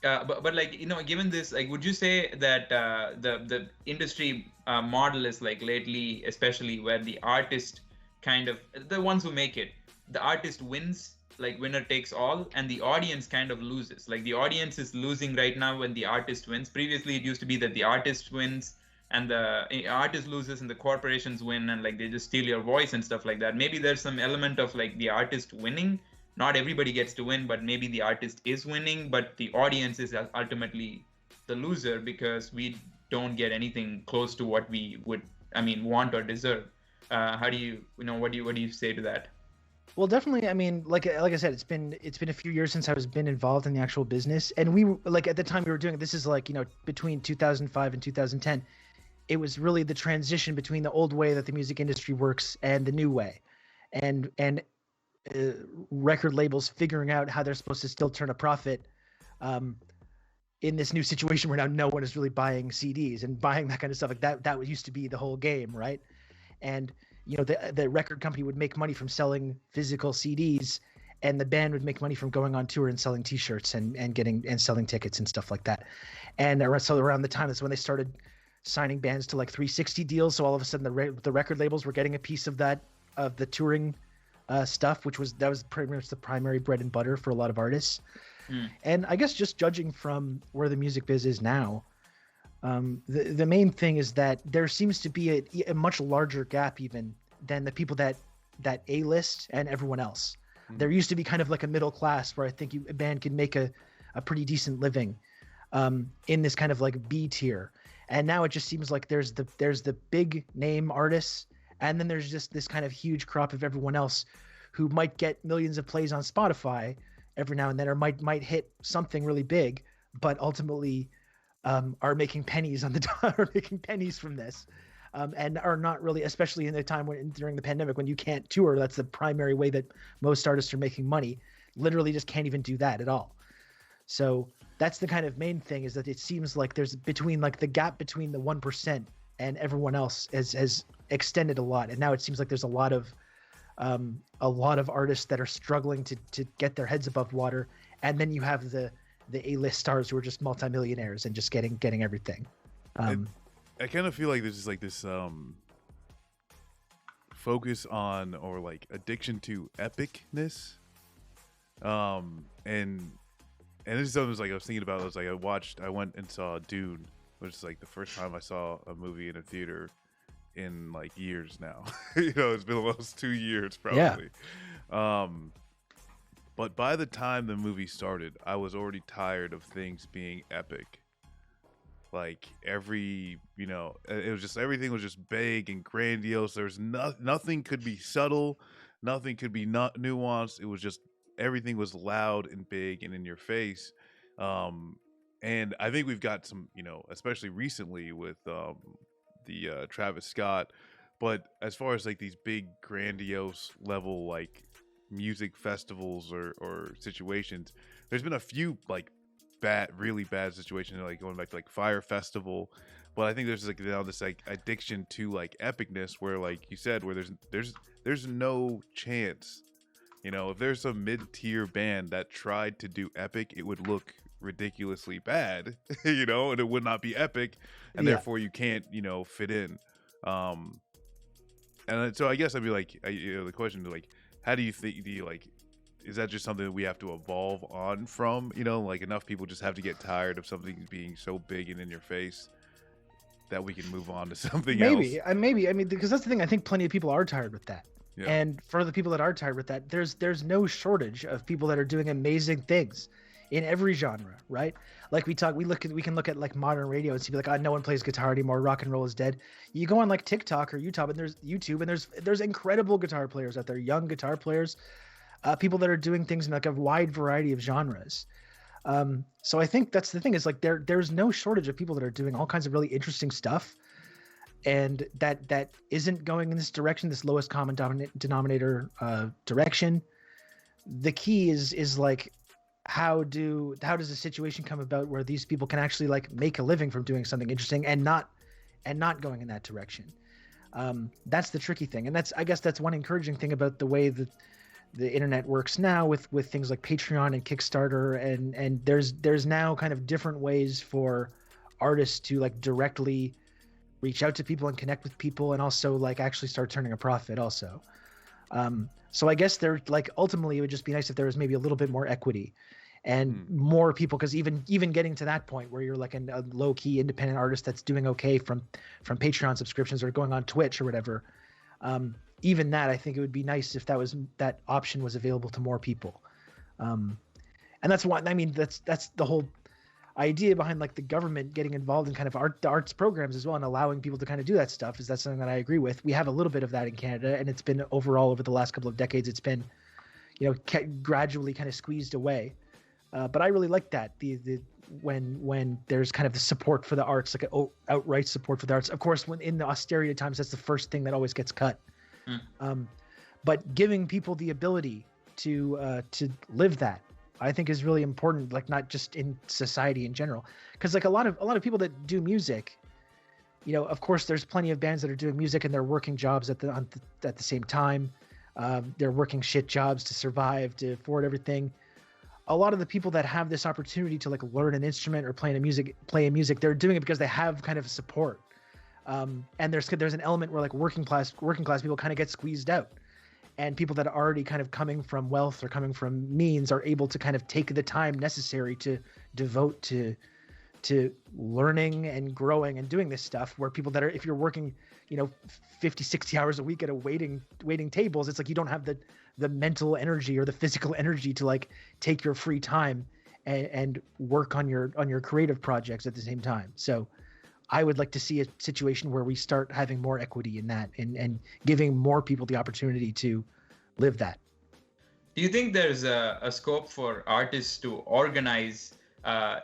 Speaker 5: But like, given this, like, would you say that the industry model is like lately, especially where the artist kind of, the ones who make it, the artist wins, like winner takes all, and the audience kind of loses. Like the audience is losing right now when the artist wins. Previously, it used to be that the artist wins and the artist loses and the corporations win, and like they just steal your voice and stuff like that. Maybe there's some element of like the artist winning. Not everybody gets to win, but maybe the artist is winning, but the audience is ultimately the loser because we don't get anything close to what we would, want or deserve. How do you, what do you say to that?
Speaker 3: Well, definitely. I mean, like I said, it's been a few years since I was been involved in the actual business, and we like at the time we were doing it. This is like between 2005 and 2010. It was really the transition between the old way that the music industry works and the new way, and record labels figuring out how they're supposed to still turn a profit in this new situation where now no one is really buying CDs and buying that kind of stuff. Like that used to be the whole game, right? And the record company would make money from selling physical CDs, and the band would make money from going on tour and selling T-shirts and selling tickets and stuff like that. And so around the time, that's when they started signing bands to like 360 deals. So all of a sudden, the record labels were getting a piece of that, of the touring stuff, that was pretty much the primary bread and butter for a lot of artists. And I guess just judging from where the music biz is now, the main thing is that there seems to be a much larger gap even than the people that A-list and everyone else. There used to be kind of like a middle class where I think a band could make a pretty decent living in this kind of like B tier. And now it just seems like there's the big name artists, and then there's just this kind of huge crop of everyone else who might get millions of plays on Spotify every now and then, or might hit something really big, but ultimately are making pennies on are making pennies from this, and are not really, especially in the time during the pandemic when you can't tour. That's the primary way that most artists are making money. Literally, just can't even do that at all. So that's the kind of main thing, is that it seems like there's the gap between the 1% and everyone else has extended a lot, and now it seems like there's a lot of artists that are struggling to get their heads above water, and then you have the A-list stars who are just multimillionaires and just getting everything.
Speaker 2: I kind of feel like there's just like this focus on, or like addiction to epicness, and this is something like I was thinking about. I went and saw Dune, which is like the first time I saw a movie in a theater in like years now. It's been almost 2 years probably. Yeah. But by the time the movie started, I was already tired of things being epic. Like it was just, everything was just vague and grandiose. There was nothing could be subtle, nothing could be not nuanced. It was just, everything was loud and big and in your face. And I think we've got some, especially recently with the Travis Scott, but as far as like these big grandiose level like music festivals or situations, there's been a few like really bad situation, like going back to like Fire Festival. But I think there's like now this like addiction to like epicness, where like you said, where there's no chance, if there's some mid-tier band that tried to do epic, it would look ridiculously bad, and it would not be epic, and therefore you can't, fit in. And so I guess I'd be like, the question is like, how do you think, is that just something that we have to evolve on from, like enough people just have to get tired of something being so big and in your face that we can move on to something else?
Speaker 3: Maybe. I mean, because that's the thing. I think plenty of people are tired with that. Yeah. And for the people that are tired with that, there's no shortage of people that are doing amazing things in every genre, right? Like we can look at like modern radio and see like, no one plays guitar anymore. Rock and roll is dead. You go on like TikTok or YouTube, and there's incredible guitar players out there, young guitar players, people that are doing things in like a wide variety of genres. So I think that's the thing, is like there's no shortage of people that are doing all kinds of really interesting stuff, and that isn't going in this direction, this lowest common denominator direction. The key is like, how does a situation come about where these people can actually like make a living from doing something interesting and not going in that direction? That's the tricky thing, and I guess that's one encouraging thing about the way that the internet works now with things like Patreon and Kickstarter, and there's now kind of different ways for artists to like directly reach out to people and connect with people, and also like actually start turning a profit also. So I guess they're like, ultimately it would just be nice if there was maybe a little bit more equity and more people, because even getting to that point where you're like a low-key independent artist that's doing okay from Patreon subscriptions or going on Twitch or whatever, even that, I think it would be nice if that option was available to more people. And that's why, I mean, that's the whole idea behind like the government getting involved in kind of the arts programs as well, and allowing people to kind of do that stuff. Is that something that I agree with? We have a little bit of that in Canada, and it's been overall over the last couple of decades, it's been, gradually kind of squeezed away. But I really like that, when there's kind of the support for the arts, like outright support for the arts. Of course, when in the austerity times, that's the first thing that always gets cut. But giving people the ability to live that, I think, is really important, like not just in society in general, because like a lot of people that do music, of course there's plenty of bands that are doing music and they're working jobs at the same time. They're working shit jobs to survive, to afford everything. A lot of the people that have this opportunity to like learn an instrument or play music, they're doing it because they have kind of support. And there's an element where like working class people kind of get squeezed out. And people that are already kind of coming from wealth or coming from means are able to kind of take the time necessary to devote to learning and growing and doing this stuff, where people that are, if you're working, 50, 60 hours a week at a waiting tables, it's like you don't have the mental energy or the physical energy to like take your free time and work on your creative projects at the same time. So I would like to see a situation where we start having more equity in that, and giving more people the opportunity to live that.
Speaker 5: Do you think there's a scope for artists to organize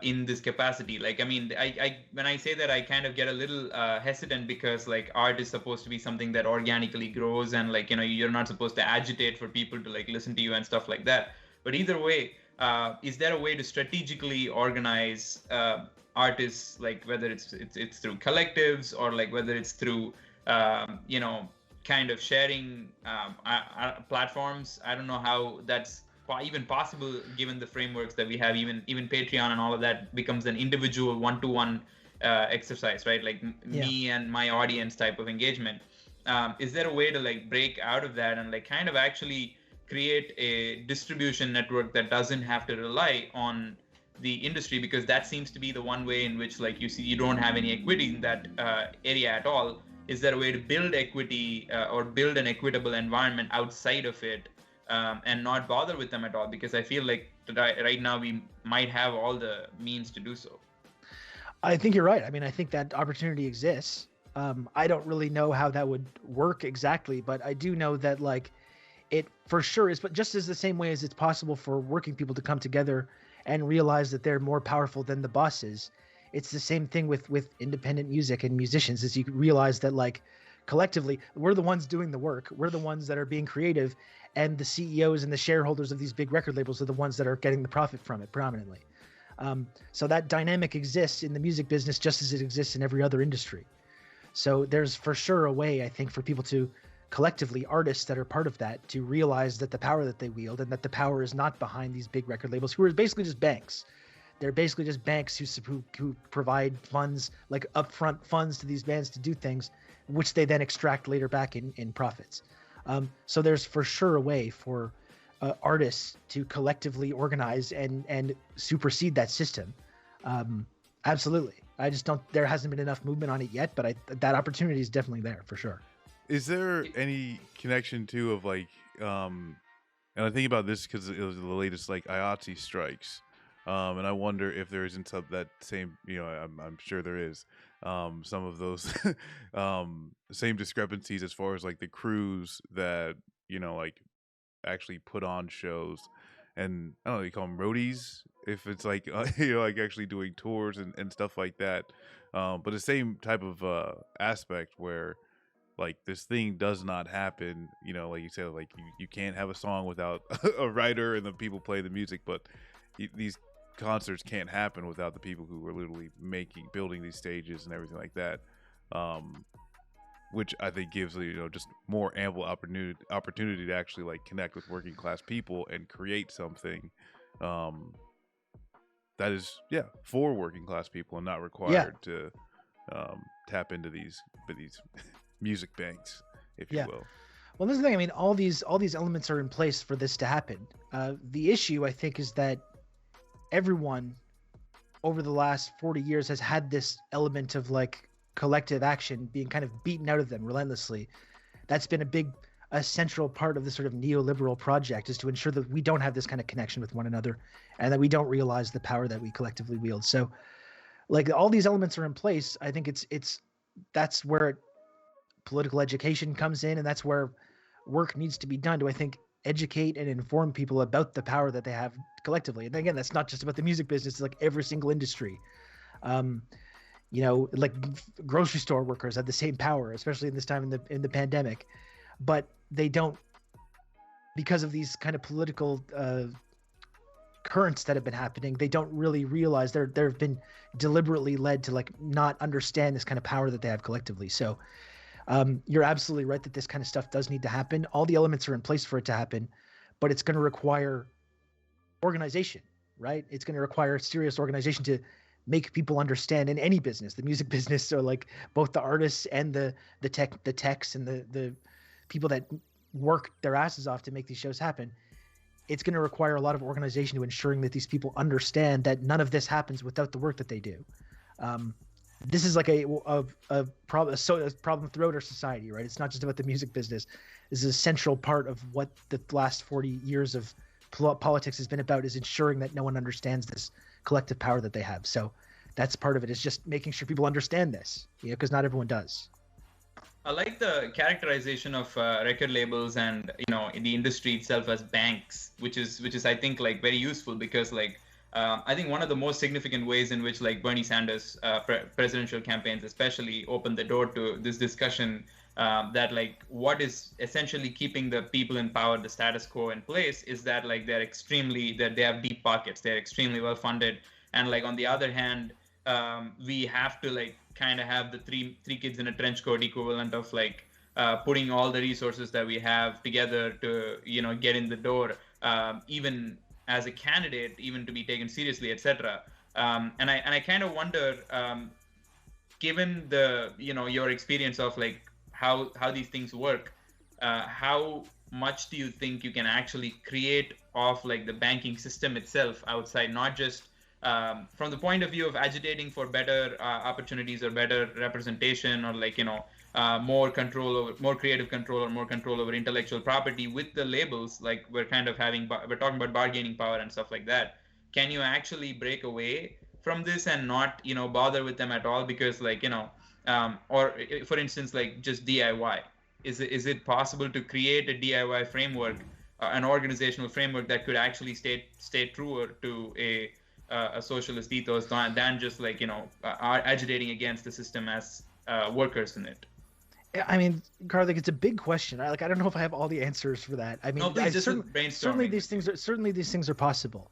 Speaker 5: in this capacity? Like, I mean, I when I say that, I kind of get a little hesitant, because like art is supposed to be something that organically grows, and like, you're not supposed to agitate for people to like listen to you and stuff like that. But either way, is there a way to strategically organize artists, like whether it's through collectives, or like whether it's through kind of sharing platforms? I don't know how that's even possible, given the frameworks that we have. Even Patreon and all of that becomes an individual one-to-one exercise, right? Like me and my audience type of engagement. Is there a way to like break out of that and like kind of actually create a distribution network that doesn't have to rely on the industry? Because that seems to be the one way in which like you don't have any equity in that area at all. Is there a way to build equity or build an equitable environment outside of it, and not bother with them at all? Because I feel like right now we might have all the means to do so.
Speaker 3: I think you're right. I mean, I think that opportunity exists. I don't really know how that would work exactly, but I do know that like it for sure is, but just as the same way as it's possible for working people to come together and realize that they're more powerful than the bosses, it's the same thing with independent music and musicians, as you realize that like collectively we're the ones doing the work, we're the ones that are being creative, and the CEOs and the shareholders of these big record labels are the ones that are getting the profit from it predominantly. So that dynamic exists in the music business just as it exists in every other industry. So there's for sure a way, I think, for people to collectively, artists that are part of that, to realize that the power that they wield and that the power is not behind these big record labels who are basically just banks. They're basically just banks who provide funds, like upfront funds to these bands to do things, which they then extract later back in profits. So there's for sure a way for artists to collectively organize and supersede that system. Absolutely. I just don't, there hasn't been enough movement on it yet, but that opportunity is definitely there for sure.
Speaker 2: Is there any connection too of like, and I think about this because it was the latest like IATSE strikes, and I wonder if there isn't that same, I'm sure there is, some of those same discrepancies as far as like the crews that like actually put on shows, and I don't know, you call them roadies if it's like like actually doing tours and stuff like that, but the same type of aspect where like this thing does not happen, like you said, like you can't have a song without a writer and the people play the music, but these concerts can't happen without the people who are literally building these stages and everything like that, which I think gives just more ample opportunity to actually like connect with working class people and create something that is for working class people and not required to tap into these music banks, if you will.
Speaker 3: Well, this is the thing. I mean, all these elements are in place for this to happen. The issue, I think, is that everyone over the last 40 years has had this element of like collective action being kind of beaten out of them relentlessly. That's been a central part of the sort of neoliberal project, is to ensure that we don't have this kind of connection with one another and that we don't realize the power that we collectively wield. So like all these elements are in place. I think that's where political education comes in, and that's where work needs to be done to, I think, educate and inform people about the power that they have collectively. And again, that's not just about the music business, it's like every single industry. Like grocery store workers have the same power, especially in this time in the pandemic, but they don't, because of these kind of political currents that have been happening, they don't really realize they've been deliberately led to like not understand this kind of power that they have collectively. So you're absolutely right that this kind of stuff does need to happen. All the elements are in place for it to happen, but it's going to require organization, right? It's going to require serious organization to make people understand in any business, the music business, or like both the artists and the techs and the people that work their asses off to make these shows happen. It's going to require a lot of organization to ensuring that these people understand that none of this happens without the work that they do. This is like a problem throughout our society, right? It's not just about the music business. This is a central part of what the last 40 years of politics has been about, is ensuring that no one understands this collective power that they have. So that's part of it, is just making sure people understand this, because not everyone does.
Speaker 5: I like the characterization of record labels and in the industry itself as banks, which is I think like very useful, because like I think one of the most significant ways in which like Bernie Sanders presidential campaigns especially opened the door to this discussion that like what is essentially keeping the people in power, the status quo in place, is that like that they have deep pockets, they're extremely well funded, and like on the other hand, we have to like kind of have the three kids in a trench coat equivalent of like putting all the resources that we have together to get in the door, even as a candidate, even to be taken seriously, etc. And I kind of wonder, given the your experience of like how these things work, how much do you think you can actually create of like the banking system itself outside, not just from the point of view of agitating for better opportunities or better representation, or like more control over, more creative control, or more control over intellectual property with the labels, like we're talking about bargaining power and stuff like that. Can you actually break away from this and not bother with them at all? Because like or for instance, like just DIY, is it possible to create a DIY framework, an organizational framework that could actually stay truer to a socialist ethos than just like agitating against the system as workers in it?
Speaker 3: I mean, Karthik, it's a big question. I don't know if I have all the answers for that. I mean,
Speaker 5: no, please, just
Speaker 3: certainly these things are possible.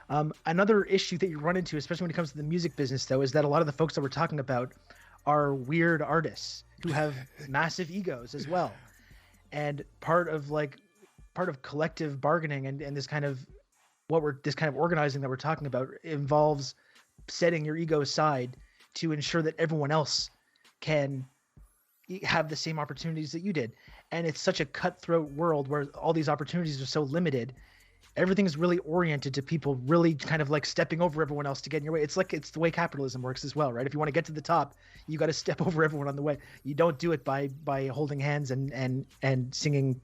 Speaker 3: Another issue that you run into, especially when it comes to the music business, though, is that a lot of the folks that we're talking about are weird artists who have massive egos as well. And part of collective bargaining and this kind of organizing that we're talking about involves setting your ego aside to ensure that everyone else can have the same opportunities that you did. And it's such a cutthroat world where all these opportunities are so limited. Everything is really oriented to people really kind of like stepping over everyone else to get in your way. It's the way capitalism works as well, right? If you want to get to the top, you got to step over everyone on the way. You don't do it by holding hands and singing,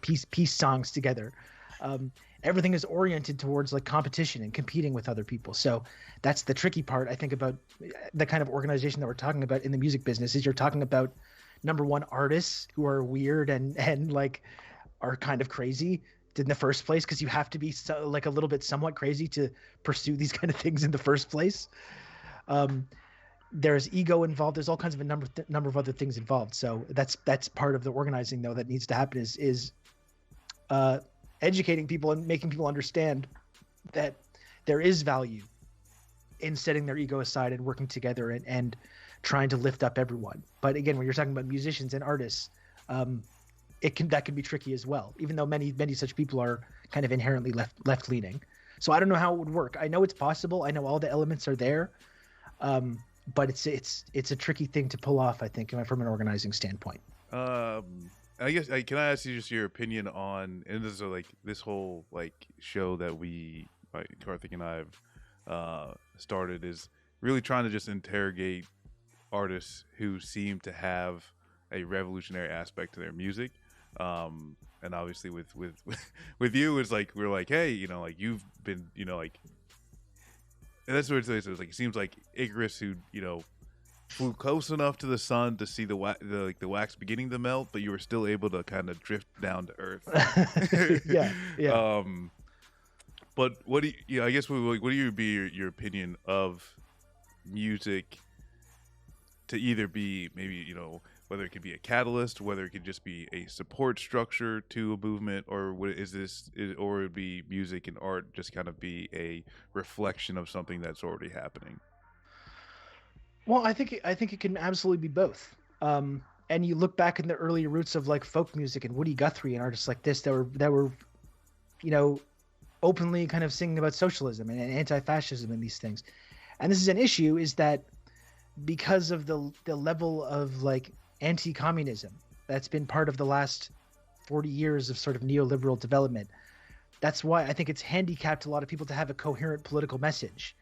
Speaker 3: peace songs together. Everything is oriented towards like competition and competing with other people. So that's the tricky part, I think, about the kind of organization that we're talking about in the music business. Is you're talking about, number one, artists who are weird and like are kind of crazy in the first place, because you have to be like a little bit somewhat crazy to pursue these kind of things in the first place. There's ego involved. There's all kinds of a number of other things involved. So that's part of the organizing, though, that needs to happen is educating people and making people understand that there is value in setting their ego aside and working together and trying to lift up everyone. But again, when you're talking about musicians and artists, that can be tricky as well, even though many such people are kind of inherently left leaning. So I don't know how it would work. I know it's possible. I know all the elements are there, but it's a tricky thing to pull off, I think, from an organizing standpoint.
Speaker 2: I guess can I ask you just your opinion on, and this is like this whole like show that we, Karthik and I have started, is really trying to just interrogate artists who seem to have a revolutionary aspect to their music. And obviously with you, it's like we're like, hey, like you've been, like, and that's what it is. Like it seems like Icarus, who flew close enough to the sun to see the wax beginning to melt, but you were still able to kind of drift down to earth.
Speaker 3: yeah.
Speaker 2: But what do you? I guess what do you be your opinion of music to either be maybe whether it could be a catalyst, whether it could just be a support structure to a movement, or or would it be music and art just kind of be a reflection of something that's already happening?
Speaker 3: Well, I think it can absolutely be both. And you look back in the early roots of like folk music and Woody Guthrie and artists like this that were openly kind of singing about socialism and anti-fascism and these things. And this is an issue, is that because of the level of like anti-communism that's been part of the last 40 years of sort of neoliberal development, that's why I think it's handicapped a lot of people to have a coherent political message.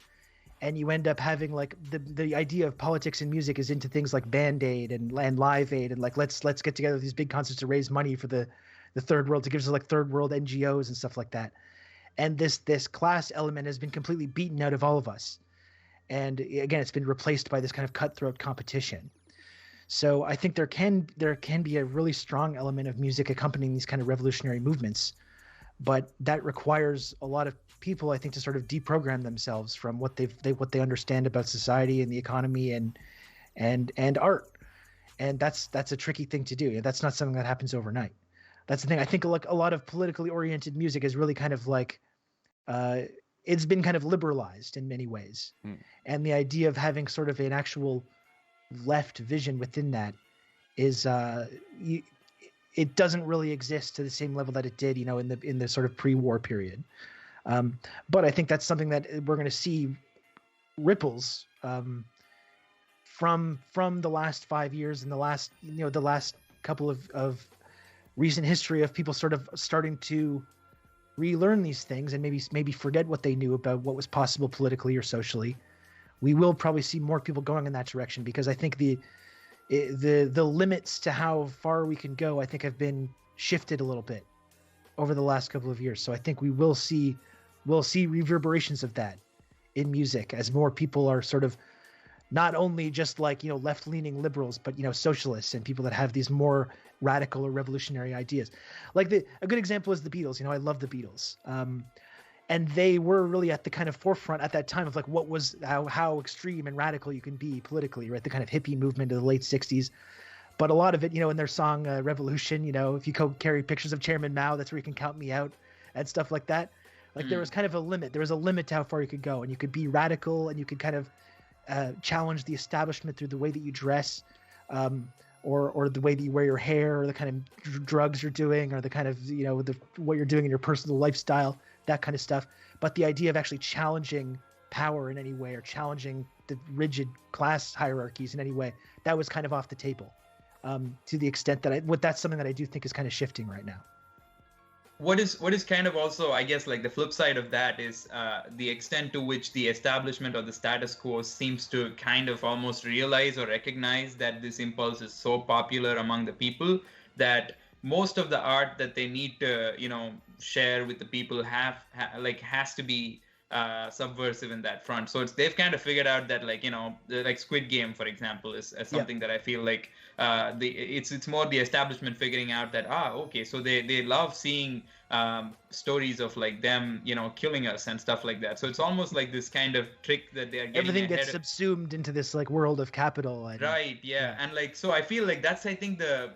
Speaker 3: And you end up having like the idea of politics and music is into things like Band Aid and Live Aid and like let's get together with these big concerts to raise money for the third world, to give us like third world NGOs and stuff like that. And this class element has been completely beaten out of all of us. And again, it's been replaced by this kind of cutthroat competition. So I think there can be a really strong element of music accompanying these kind of revolutionary movements, but that requires a lot of people, I think, to sort of deprogram themselves from what they understand about society and the economy and art. And that's a tricky thing to do. That's not something that happens overnight. That's the thing. I think like a lot of politically oriented music is really kind of like it's been kind of liberalized in many ways. And the idea of having sort of an actual left vision within that is it doesn't really exist to the same level that it did, in the sort of pre-war period. But I think that's something that we're going to see ripples from the last 5 years and the last couple of recent history of people sort of starting to relearn these things and maybe forget what they knew about what was possible politically or socially. We will probably see more people going in that direction, because I think the limits to how far we can go, I think, have been shifted a little bit over the last couple of years. So I think we'll see reverberations of that in music as more people are sort of not only just like, left-leaning liberals, but, socialists and people that have these more radical or revolutionary ideas. Like a good example is the Beatles. I love the Beatles. And they were really at the kind of forefront at that time of like what was how extreme and radical you can be politically, right? The kind of hippie movement of the late 60s. But a lot of it, in their song Revolution, if you carry pictures of Chairman Mao, that's where you can count me out and stuff like that. Like there was kind of a limit. There was a limit to how far you could go, and you could be radical, and you could kind of challenge the establishment through the way that you dress, or the way that you wear your hair, or the kind of drugs you're doing, or the kind of what you're doing in your personal lifestyle, that kind of stuff. But the idea of actually challenging power in any way, or challenging the rigid class hierarchies in any way, that was kind of off the table. To the extent that that's something that I do think is kind of shifting right now.
Speaker 5: What is kind of also, I guess, like the flip side of that is the extent to which the establishment or the status quo seems to kind of almost realize or recognize that this impulse is so popular among the people that most of the art that they need to, share with the people has to be subversive in that front. So they've kind of figured out that, like Squid Game, for example, is something that I feel like it's more the establishment figuring out that okay, so they love seeing stories of like them killing us and stuff like that. So it's almost like this kind of trick that they're getting
Speaker 3: everything gets subsumed into this like world of capital.
Speaker 5: Right, yeah. And like, so I feel like that's, I think, the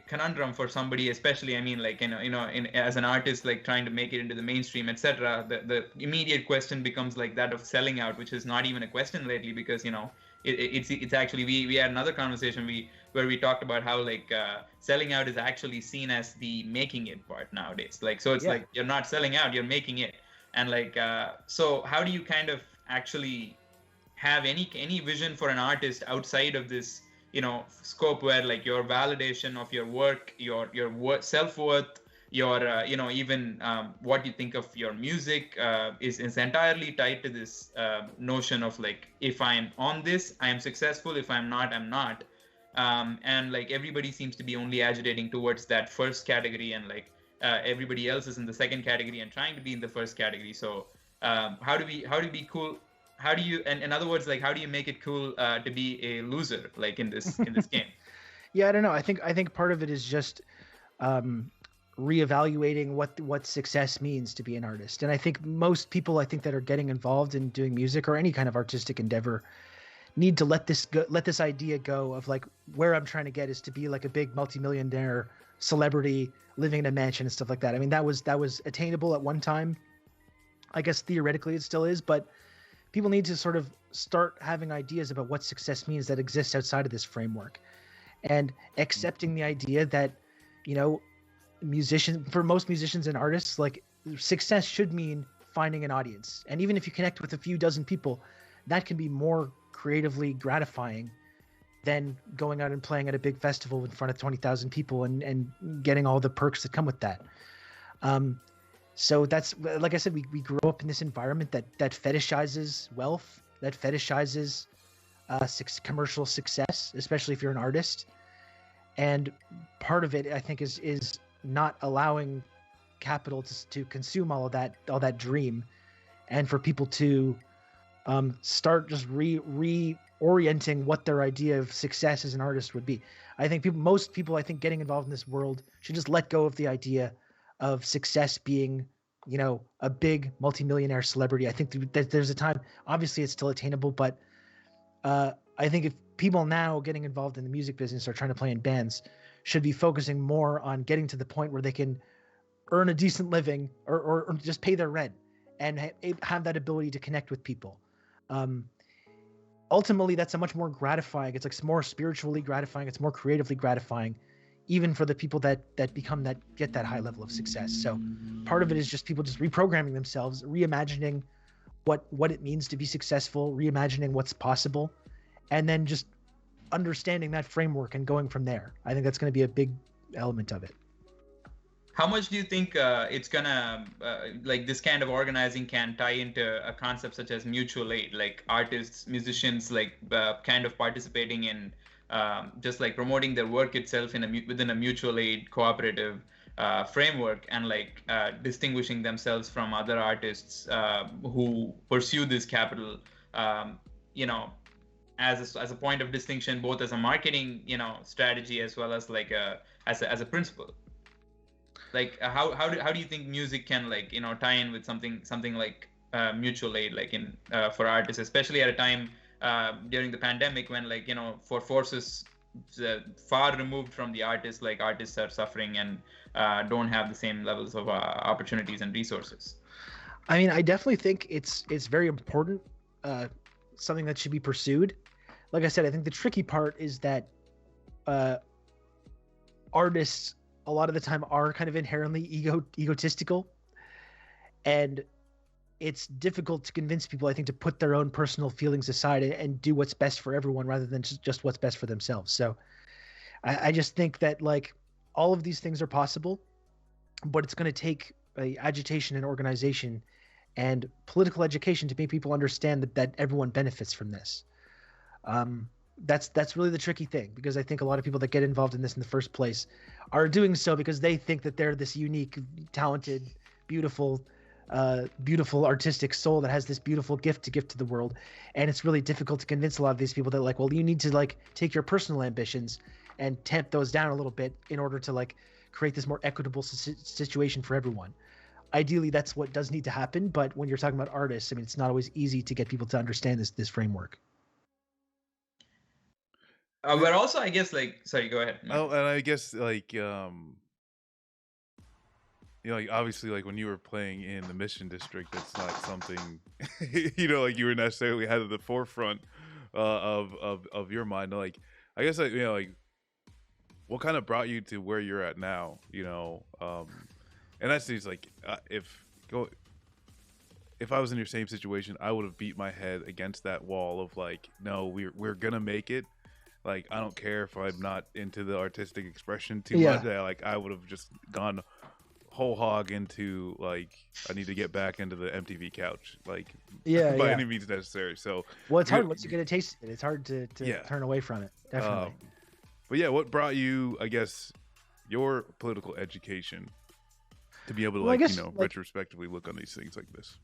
Speaker 5: conundrum for somebody, especially, I mean, like, as an artist, like trying to make it into the mainstream, etc. The immediate question becomes like that of selling out, which is not even a question lately, because it's actually, we had another conversation where we talked about how like selling out is actually seen as the making it part nowadays. Like, so it's like you're not selling out, you're making it. And like, so how do you kind of actually have any vision for an artist outside of this scope, where like your validation of your work, your self-worth, your even what you think of your music is entirely tied to this notion of like, if I'm on this, I am successful, if I'm not, I'm not. And like everybody seems to be only agitating towards that first category, and like everybody else is in the second category and trying to be in the first category. So how do we be cool? How do you, and in other words, like, how do you make it cool to be a loser, like in this game?
Speaker 3: Yeah, I don't know. I think part of it is just reevaluating what success means to be an artist. And I think most people that are getting involved in doing music or any kind of artistic endeavor need to let this idea go of like, where I'm trying to get is to be like a big multimillionaire celebrity living in a mansion and stuff like that. I mean, that was attainable at one time. I guess theoretically it still is, but people need to sort of start having ideas about what success means that exists outside of this framework, and accepting the idea that, for most musicians and artists, like, success should mean finding an audience. And even if you connect with a few dozen people, that can be more creatively gratifying than going out and playing at a big festival in front of 20,000 people and getting all the perks that come with that. So that's, like I said, we grow up in this environment that fetishizes wealth, that fetishizes commercial success, especially if you're an artist. And part of it, I think, is not allowing capital to consume all that dream, and for people to start just reorienting what their idea of success as an artist would be. I think most people getting involved in this world should just let go of the idea of success being, a big multimillionaire celebrity. I think that there's a time, obviously it's still attainable, but I think if people now getting involved in the music business or trying to play in bands should be focusing more on getting to the point where they can earn a decent living or just pay their rent and have that ability to connect with people. Ultimately, that's a much more gratifying. It's like more spiritually gratifying. It's more creatively gratifying, even for the people that get that high level of success. So part of it is just people just reprogramming themselves, reimagining what it means to be successful, reimagining what's possible, and then just understanding that framework and going from there. I think that's going to be a big element of it.
Speaker 5: How much do you think it's gonna like this kind of organizing can tie into a concept such as mutual aid, like artists, musicians, like kind of participating in just like promoting their work itself within a mutual aid cooperative framework, and like distinguishing themselves from other artists who pursue this capital, as a point of distinction, both as a marketing strategy as well as like as a principle. Like how do you think music can like tie in with something like mutual aid, like in for artists, especially at a time during the pandemic when like for forces far removed from the artists, like artists are suffering and don't have the same levels of opportunities and resources?
Speaker 3: I mean, I definitely think it's very important, something that should be pursued. Like I said, I think the tricky part is that artists a lot of the time are kind of inherently egotistical, and it's difficult to convince people, I think, to put their own personal feelings aside and do what's best for everyone rather than just what's best for themselves. So I just think that like all of these things are possible, but it's going to take agitation and organization and political education to make people understand that everyone benefits from this. That's really the tricky thing, because I think a lot of people that get involved in this in the first place are doing so because they think that they're this unique, talented, beautiful artistic soul that has this beautiful gift to give to the world. And it's really difficult to convince a lot of these people that like, well, you need to like take your personal ambitions and tamp those down a little bit in order to like create this more equitable situation for everyone. Ideally, that's what does need to happen. But when you're talking about artists, I mean, it's not always easy to get people to understand this framework.
Speaker 5: But also, I guess, like, sorry, go ahead.
Speaker 2: Oh, and I guess like like obviously, like when you were playing in the Mission District, that's not something like you were necessarily had at the forefront of your mind. Like, I guess like like what kind of brought you to where you're at now? And that's just like if I was in your same situation, I would have beat my head against that wall of like, no, we're gonna make it. Like, I don't care if I'm not into the artistic expression too much. Like, I would have just gone whole hog into like, I need to get back into the MTV couch, like by any means necessary. So
Speaker 3: well, it's hard once you get a taste of it. It's hard to turn away from it. Definitely.
Speaker 2: But yeah, what brought you, I guess, your political education to be able to retrospectively look on these things like this?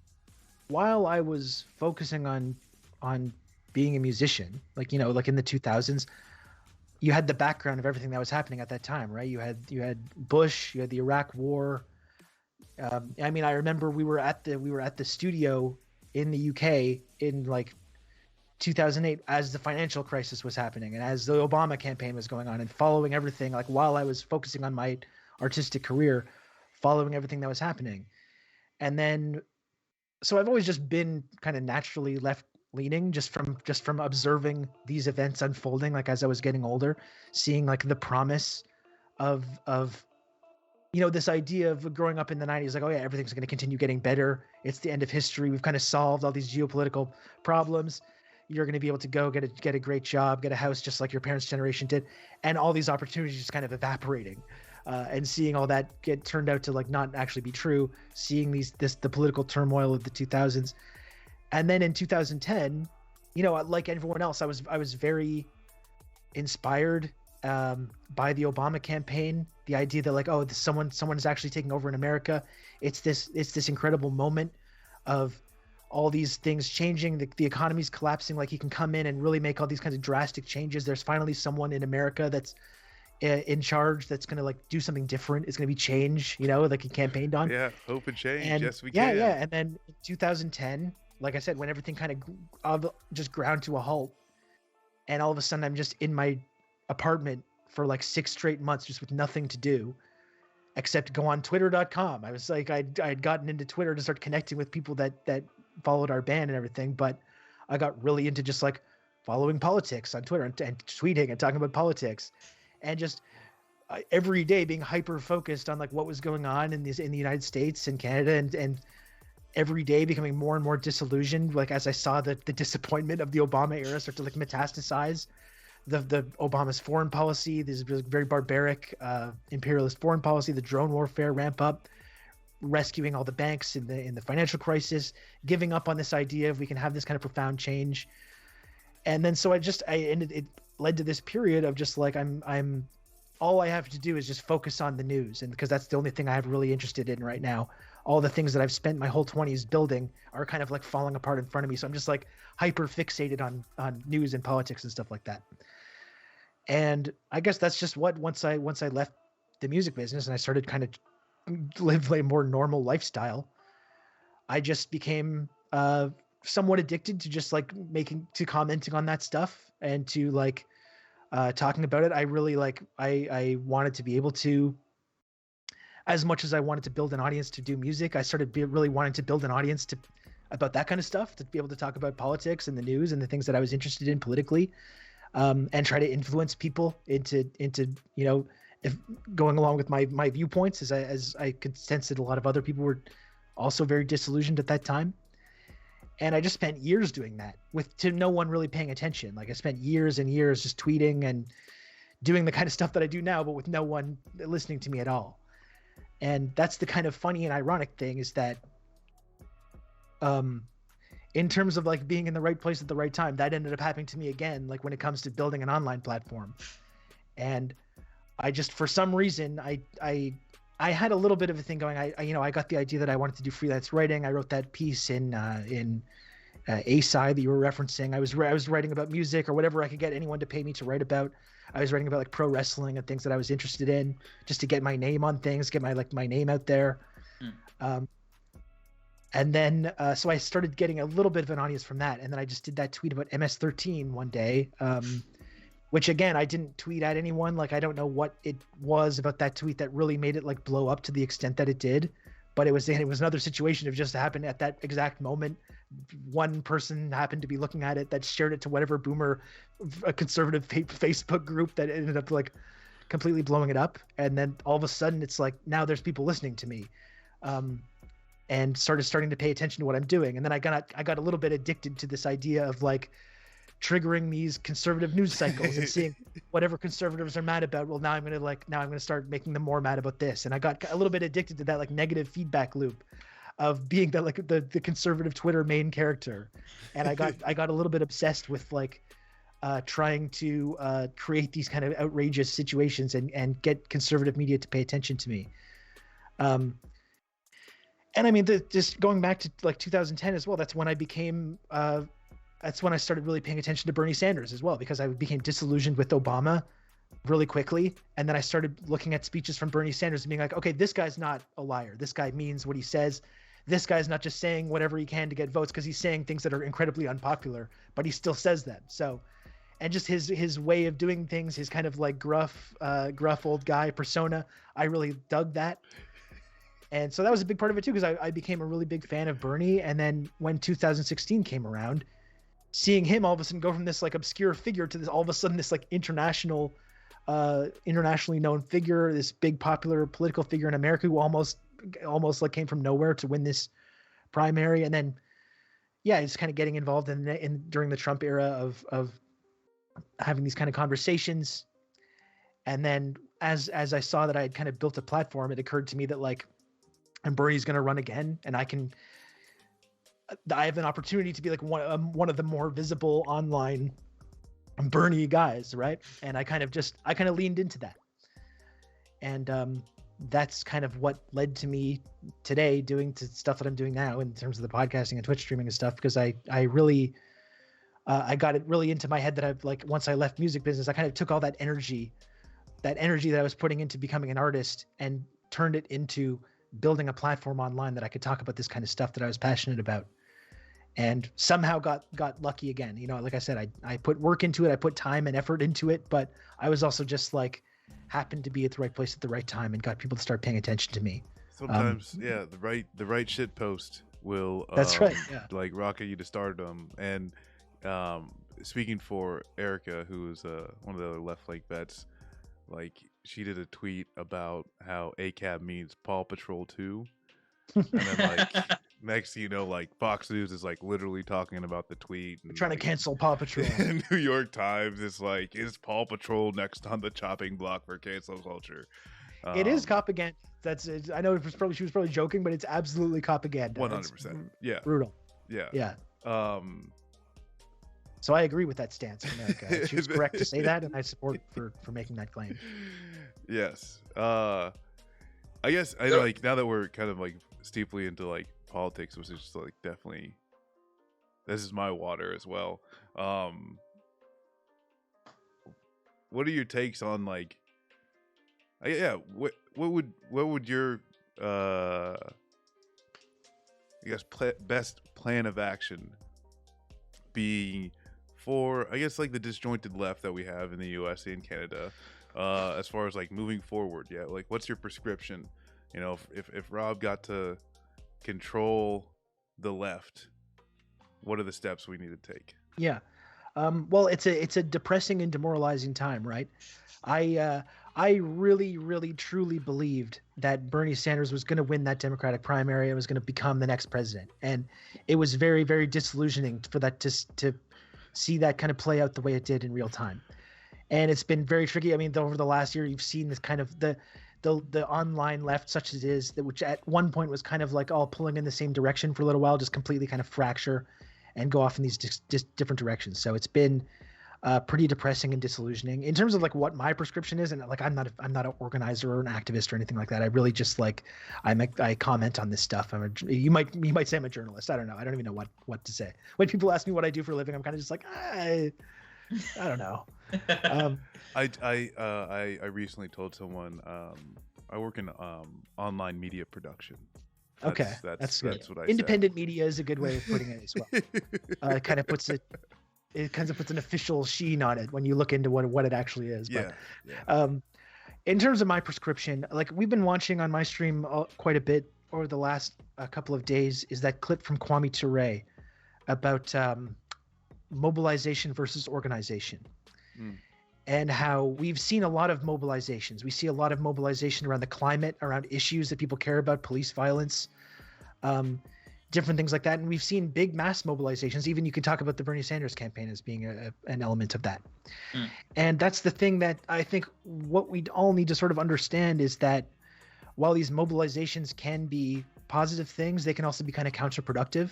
Speaker 3: While I was focusing on being a musician, like in the 2000s, you had the background of everything that was happening at that time, right? You had Bush, you had the Iraq War. I mean, I remember we were at the studio in the UK in like 2008 as the financial crisis was happening and as the Obama campaign was going on, and following everything, like while I was focusing on my artistic career, following everything that was happening. And then so I've always just been kind of naturally left leaning just from observing these events unfolding, like as I was getting older, seeing like the promise of this idea of growing up in the 90s, like, oh yeah, everything's going to continue getting better. It's the end of history. We've kind of solved all these geopolitical problems. You're going to be able to go get a great job, get a house just like your parents' generation did, and all these opportunities just kind of evaporating. And seeing all that get turned out to like not actually be true, seeing the political turmoil of the 2000s. And then in 2010, like everyone else, I was very inspired by the Obama campaign. The idea that like, oh, someone is actually taking over in America. It's this incredible moment of all these things changing. The economy's collapsing. Like, he can come in and really make all these kinds of drastic changes. There's finally someone in America that's in charge that's going to like do something different. It's going to be change, like he campaigned on.
Speaker 2: Yeah, hope and change.
Speaker 3: And
Speaker 2: yes, we can.
Speaker 3: Yeah. And then in 2010, like I said, when everything kind of just ground to a halt, and all of a sudden I'm just in my apartment for like 6 straight months just with nothing to do except go on twitter.com. I was like, I'd gotten into Twitter to start connecting with people that followed our band and everything, but I got really into just like following politics on Twitter and tweeting and talking about politics, and just every day being hyper focused on like what was going on in the United States and Canada, and every day becoming more and more disillusioned, like as I saw the disappointment of the Obama era start to like metastasize. The Obama's foreign policy, this very barbaric imperialist foreign policy, the drone warfare ramp up, rescuing all the banks in the financial crisis, giving up on this idea of we can have this kind of profound change. And then so it led to this period of just like I'm all I have to do is just focus on the news, and because that's the only thing I'm really interested in right now. All the things that I've spent my whole 20s building are kind of like falling apart in front of me. So I'm just like hyper fixated on news and politics and stuff like that. And I guess that's just what once I left the music business and I started kind of live a more normal lifestyle, I just became somewhat addicted to just like commenting on that stuff and to like talking about it. I really I wanted to be able to as much as I wanted to build an audience to do music, I started really wanting to build an audience about that kind of stuff, to be able to talk about politics and the news and the things that I was interested in politically, and try to influence people into if going along with my viewpoints, as I could sense that a lot of other people were also very disillusioned at that time. And I just spent years doing that to no one really paying attention. Like I spent years and years just tweeting and doing the kind of stuff that I do now, but with no one listening to me at all. And that's the kind of funny and ironic thing, is that in terms of like being in the right place at the right time, that ended up happening to me again, like when it comes to building an online platform. And I just, for some reason, I had a little bit of a thing going. I got the idea that I wanted to do freelance writing. I wrote that piece in A-Side that you were referencing. I was writing about music or whatever I could get anyone to pay me to write about. I was writing about like pro wrestling and things that I was interested in, just to get my name on things, get my name out there. And then so I started getting a little bit of an audience from that. And then I just did that tweet about MS-13 one day, which again, I didn't tweet at anyone. Like I don't know what it was about that tweet that really made it like blow up to the extent that it did. But it was another situation of just happened at that exact moment. One person happened to be looking at it that shared it to whatever boomer, a conservative Facebook group that ended up like completely blowing it up. And then all of a sudden it's like, now there's people listening to me, and starting to pay attention to what I'm doing. And then I got a little bit addicted to this idea of like triggering these conservative news cycles and seeing whatever conservatives are mad about. Well, now I'm going to start making them more mad about this. And I got a little bit addicted to that like negative feedback loop of being that like the conservative Twitter main character. And I got a little bit obsessed with like trying to create these kind of outrageous situations and get conservative media to pay attention to me. And I mean, just going back to like 2010 as well, that's when I became that's when I started really paying attention to Bernie Sanders as well, because I became disillusioned with Obama really quickly. And then I started looking at speeches from Bernie Sanders and being like, okay, this guy's not a liar. This guy means what he says. This guy's not just saying whatever he can to get votes, because he's saying things that are incredibly unpopular, but he still says them. So, and just his way of doing things, his kind of like gruff old guy persona, I really dug that. And so that was a big part of it too, because I became a really big fan of Bernie. And then when 2016 came around, seeing him all of a sudden go from this like obscure figure to this all of a sudden this like internationally known figure, this big popular political figure in America who almost like came from nowhere to win this primary. And then he's kind of getting involved in during the Trump era of having these kind of conversations. And then as I saw that I had kind of built a platform, it occurred to me that like, and Bernie's going to run again, and I have an opportunity to be like one of the more visible online Bernie guys, right? And I kind of leaned into that, and that's kind of what led to me today doing stuff that I'm doing now in terms of the podcasting and Twitch streaming and stuff, because I really I got it really into my head that I've like, once I left music business, I kind of took all that energy that I was putting into becoming an artist and turned it into building a platform online that I could talk about this kind of stuff that I was passionate about, and somehow got lucky again. You know, like I said, I put work into it, I put time and effort into it, but I was also just like happened to be at the right place at the right time and got people to start paying attention to me.
Speaker 2: Sometimes, the right shit post will
Speaker 3: that's right, yeah,
Speaker 2: like rocket you to stardom. And speaking for Erica, who is one of the other left flank vets, like she did a tweet about how ACAB means Paw Patrol 2, and then like next thing you know, like Fox News is like literally talking about the tweet and
Speaker 3: trying to cancel Paw Patrol.
Speaker 2: New York Times is like, is Paw Patrol next on the chopping block for cancel culture?
Speaker 3: It is propaganda. I know she was probably joking, but it's absolutely propaganda.
Speaker 2: 100%. Yeah.
Speaker 3: Brutal.
Speaker 2: Yeah.
Speaker 3: Yeah. So I agree with that stance, America. She was correct to say that, and I support for making that claim.
Speaker 2: Yes. I guess I like, now that we're kind of like steeply into like politics, which is just like definitely, this is my water as well. What are your takes on like, what would your I guess best plan of action be for, I guess, like the disjointed left that we have in the US and Canada, as far as like moving forward? Like what's your prescription You know, if Rob got to control the left, what are the steps we need to take?
Speaker 3: Yeah. Well, it's a depressing and demoralizing time, right? I really, really, truly believed that Bernie Sanders was going to win that Democratic primary and was going to become the next president, and it was very, very disillusioning for that to see that kind of play out the way it did in real time. And it's been very tricky. I mean, over the last year, you've seen this kind of the online left, such as it is, which at one point was kind of like all pulling in the same direction for a little while, just completely kind of fracture and go off in these just different directions. So it's been pretty depressing and disillusioning in terms of like what my prescription is. And like, I'm not an organizer or an activist or anything like that. I really just like, I comment on this stuff. You might say I'm a journalist. I don't know. I don't even know what to say. When people ask me what I do for a living, I'm kind of just like, I don't know.
Speaker 2: I recently told someone I work in online media production. That's good. That's what I
Speaker 3: Independent
Speaker 2: said.
Speaker 3: media is a good way of putting it as well. It kind of puts an official sheen on it when you look into what it actually is.
Speaker 2: Yeah.
Speaker 3: In terms of my prescription, like we've been watching on my stream quite a bit over the last couple of days, is that clip from Kwame Ture about mobilization versus organization. And how we've seen a lot of mobilizations. We see a lot of mobilization around the climate, around issues that people care about, police violence, different things like that. And we've seen big mass mobilizations. Even you could talk about the Bernie Sanders campaign as being an element of that. And that's the thing that I think what we all need to sort of understand is that while these mobilizations can be positive things, they can also be kind of counterproductive.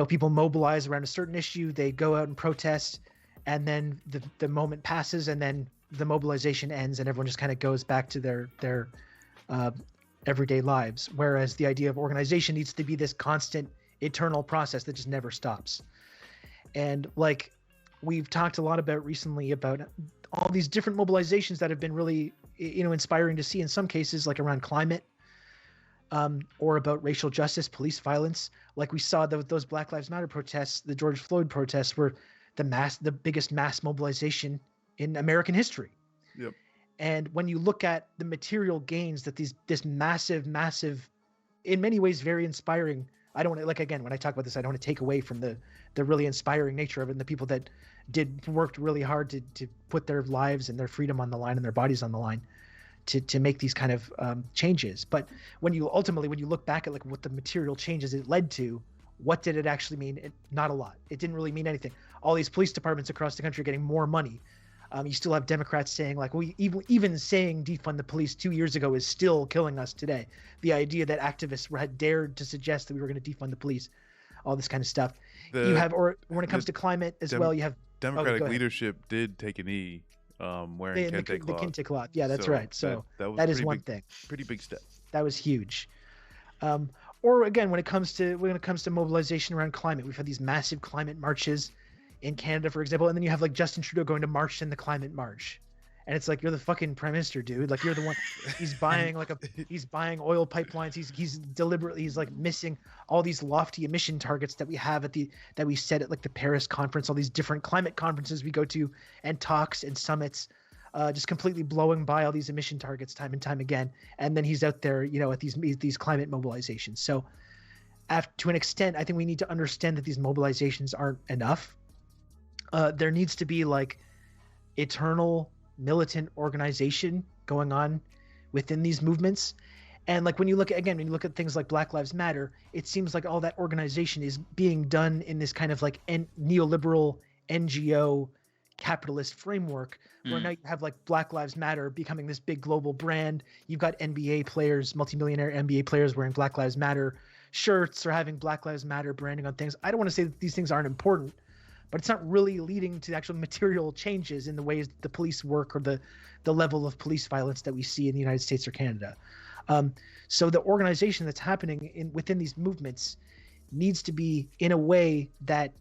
Speaker 3: People mobilize around a certain issue, they go out and protest, and then the moment passes, and then the mobilization ends, and everyone just kind of goes back to their everyday lives. Whereas the idea of organization needs to be this constant, eternal process that just never stops. And like we've talked a lot about recently about all these different mobilizations that have been really, inspiring to see in some cases, like around climate, or about racial justice, police violence. Like we saw those Black Lives Matter protests, the George Floyd protests were the biggest mass mobilization in American history.
Speaker 2: Yep.
Speaker 3: And when you look at the material gains that this massive, in many ways very inspiring. I don't want to, like, again, when I talk about this, I don't want to take away from the really inspiring nature of it and the people that worked really hard to put their lives and their freedom on the line and their bodies on the line to make these kind of changes. But when you look back at like what the material changes it led to, what did it actually mean? Not a lot. It didn't really mean anything. All these police departments across the country are getting more money. You still have Democrats saying like, well, even saying defund the police 2 years ago is still killing us today. The idea that activists had dared to suggest that we were going to defund the police, all this kind of stuff. Or when it comes to climate as well, you have
Speaker 2: Democratic leadership did take a knee wearing kente cloth.
Speaker 3: The kente cloth. Yeah, that's right. So that is one thing.
Speaker 2: Pretty big step.
Speaker 3: That was huge. Or again, when it comes to mobilization around climate, we've had these massive climate marches in Canada, for example, and then you have like Justin Trudeau going to march in the climate march, and it's like, you're the fucking prime minister, dude. Like, you're the one. He's buying he's buying oil pipelines. He's deliberately like missing all these lofty emission targets that we have that we set at like the Paris conference, all these different climate conferences we go to, and talks and summits. Just completely blowing by all these emission targets time and time again, and then he's out there, at these climate mobilizations. So, to an extent, I think we need to understand that these mobilizations aren't enough. There needs to be like eternal militant organization going on within these movements, and like when you look at things like Black Lives Matter, it seems like all that organization is being done in this kind of like neoliberal NGO capitalist framework, where now you have like Black Lives Matter becoming this big global brand. You've got NBA players, multimillionaire NBA players wearing Black Lives Matter shirts or having Black Lives Matter branding on things. I don't want to say that these things aren't important, but it's not really leading to actual material changes in the ways that the police work or the level of police violence that we see in the United States or Canada. So the organization that's happening within these movements needs to be in a way that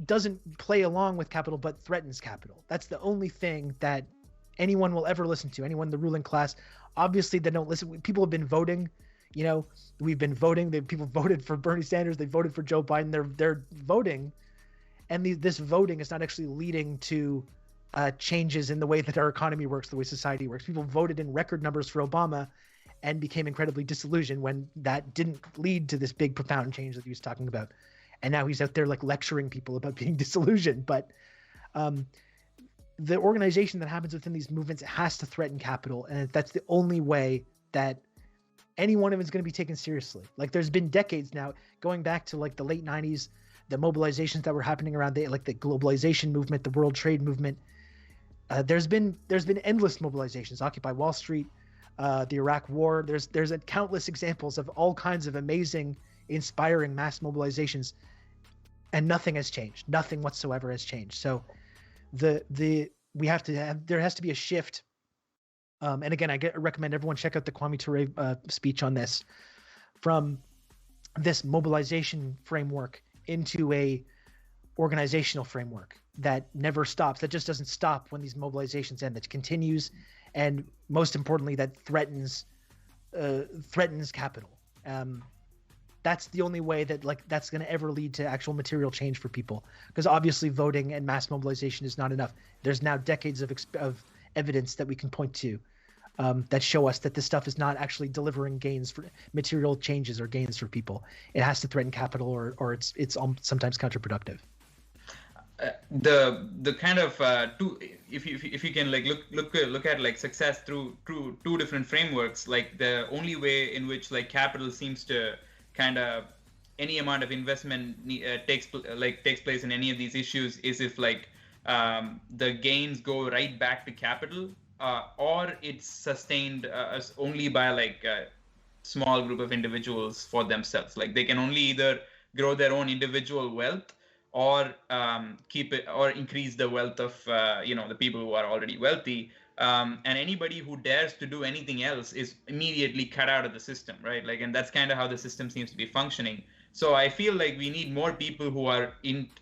Speaker 3: doesn't play along with capital, but threatens capital. That's the only thing that anyone will ever listen to. Anyone in the ruling class, obviously they don't listen. People have been voting. We've been voting. People voted for Bernie Sanders. They voted for Joe Biden. They're voting, and this voting is not actually leading to changes in the way that our economy works, the way society works. People voted in record numbers for Obama and became incredibly disillusioned when that didn't lead to this big profound change that he was talking about. And now he's out there like lecturing people about being disillusioned. But the organization that happens within these movements, it has to threaten capital. And that's the only way that any one of them is going to be taken seriously. Like there's been decades now, going back to like the late 90s, the mobilizations that were happening around like the globalization movement, the world trade movement. There's been endless mobilizations, Occupy Wall Street, the Iraq War. There's countless examples of all kinds of amazing, inspiring mass mobilizations, and nothing has changed. Nothing whatsoever has changed. So there has to be a shift. And again, I recommend everyone check out the Kwame Ture speech on this, from this mobilization framework into a organizational framework that never stops, that just doesn't stop when these mobilizations end, that continues, and most importantly, that threatens capital. That's the only way that that's going to ever lead to actual material change for people, because obviously voting and mass mobilization is not enough. There's now decades of evidence that we can point to that show us that this stuff is not actually delivering gains for material changes or gains for people. It has to threaten capital, or it's sometimes counterproductive.
Speaker 5: The kind of if you can like look at like success through two different frameworks, like the only way in which like capital seems to kind of any amount of investment takes place in any of these issues is if like the gains go right back to capital, or it's sustained only by like a small group of individuals for themselves. Like they can only either grow their own individual wealth, or keep it, or increase the wealth of the people who are already wealthy. And anybody who dares to do anything else is immediately cut out of the system, right? Like, and that's kind of how the system seems to be functioning. So I feel like we need more people who are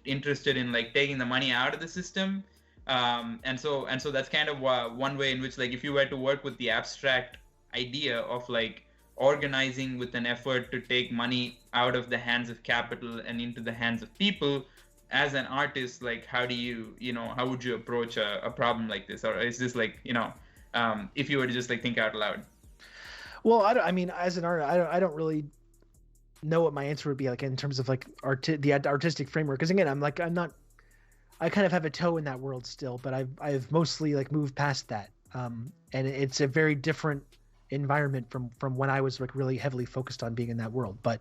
Speaker 5: interested in like taking the money out of the system. And so that's kind of one way in which, like, if you were to work with the abstract idea of like organizing with an effort to take money out of the hands of capital and into the hands of people, as an artist, like how do you, how would you approach a problem like this? Or is this like, if you were to just like think out loud?
Speaker 3: Well, I mean, as an artist, I don't really know what my answer would be like in terms of like the artistic framework. Because again, I kind of have a toe in that world still, but I've mostly like moved past that. And it's a very different environment from when I was like really heavily focused on being in that world. But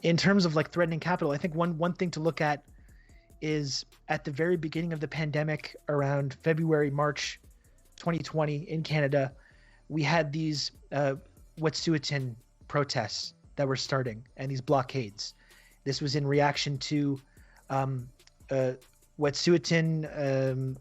Speaker 3: in terms of like threatening capital, I think one thing to look at is at the very beginning of the pandemic, around February, March 2020 in Canada, we had these Wet'suwet'en protests that were starting, and these blockades. This was in reaction to Wet'suwet'en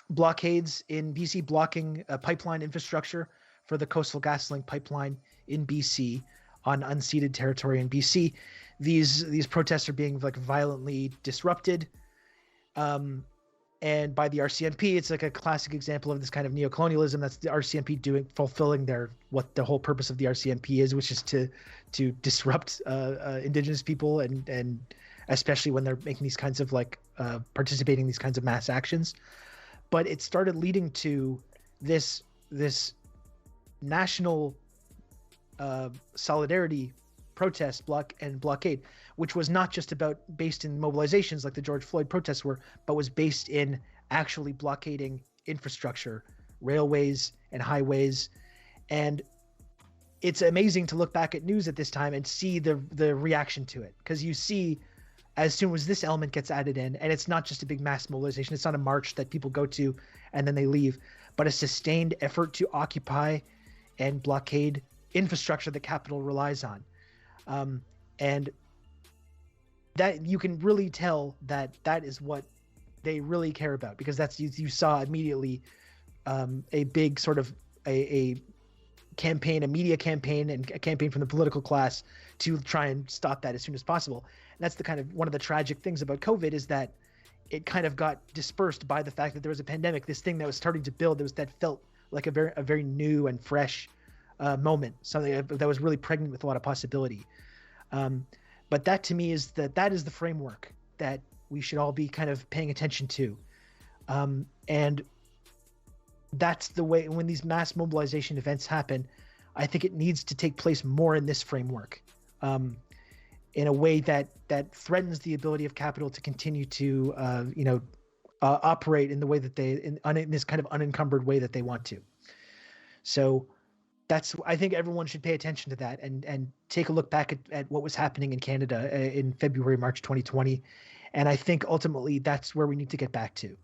Speaker 3: blockades in BC, blocking pipeline infrastructure for the Coastal GasLink pipeline in BC on unceded territory in BC. These protests are being like violently disrupted, and by the RCMP. It's like a classic example of this kind of neocolonialism. That's the RCMP fulfilling what the whole purpose of the RCMP is, which is to disrupt Indigenous people, and especially when they're making these kinds of like participating in these kinds of mass actions. But it started leading to this national solidarity protest blockade, which was not just based in mobilizations like the George Floyd protests were, but was based in actually blockading infrastructure, railways and highways. And it's amazing to look back at news at this time and see the reaction to it, because you see, as soon as this element gets added in, and it's not just a big mass mobilization, it's not a march that people go to and then they leave, but a sustained effort to occupy and blockade infrastructure the capital relies on. And that you can really tell that is what they really care about, because that's, you saw immediately a big sort of a campaign, a media campaign, and a campaign from the political class to try and stop that as soon as possible. And that's the kind of one of the tragic things about COVID, is that it kind of got dispersed by the fact that there was a pandemic, this thing that was starting to build, that felt like a very new and fresh moment, something that was really pregnant with a lot of possibility. But that to me is that is the framework that we should all be kind of paying attention to. And that's the way, when these mass mobilization events happen, I think it needs to take place more in this framework, in a way that threatens the ability of capital to continue to, operate in the way that in this kind of unencumbered way that they want to. So I think everyone should pay attention to that and take a look back at what was happening in Canada in February, March 2020. And I think ultimately that's where we need to get back to.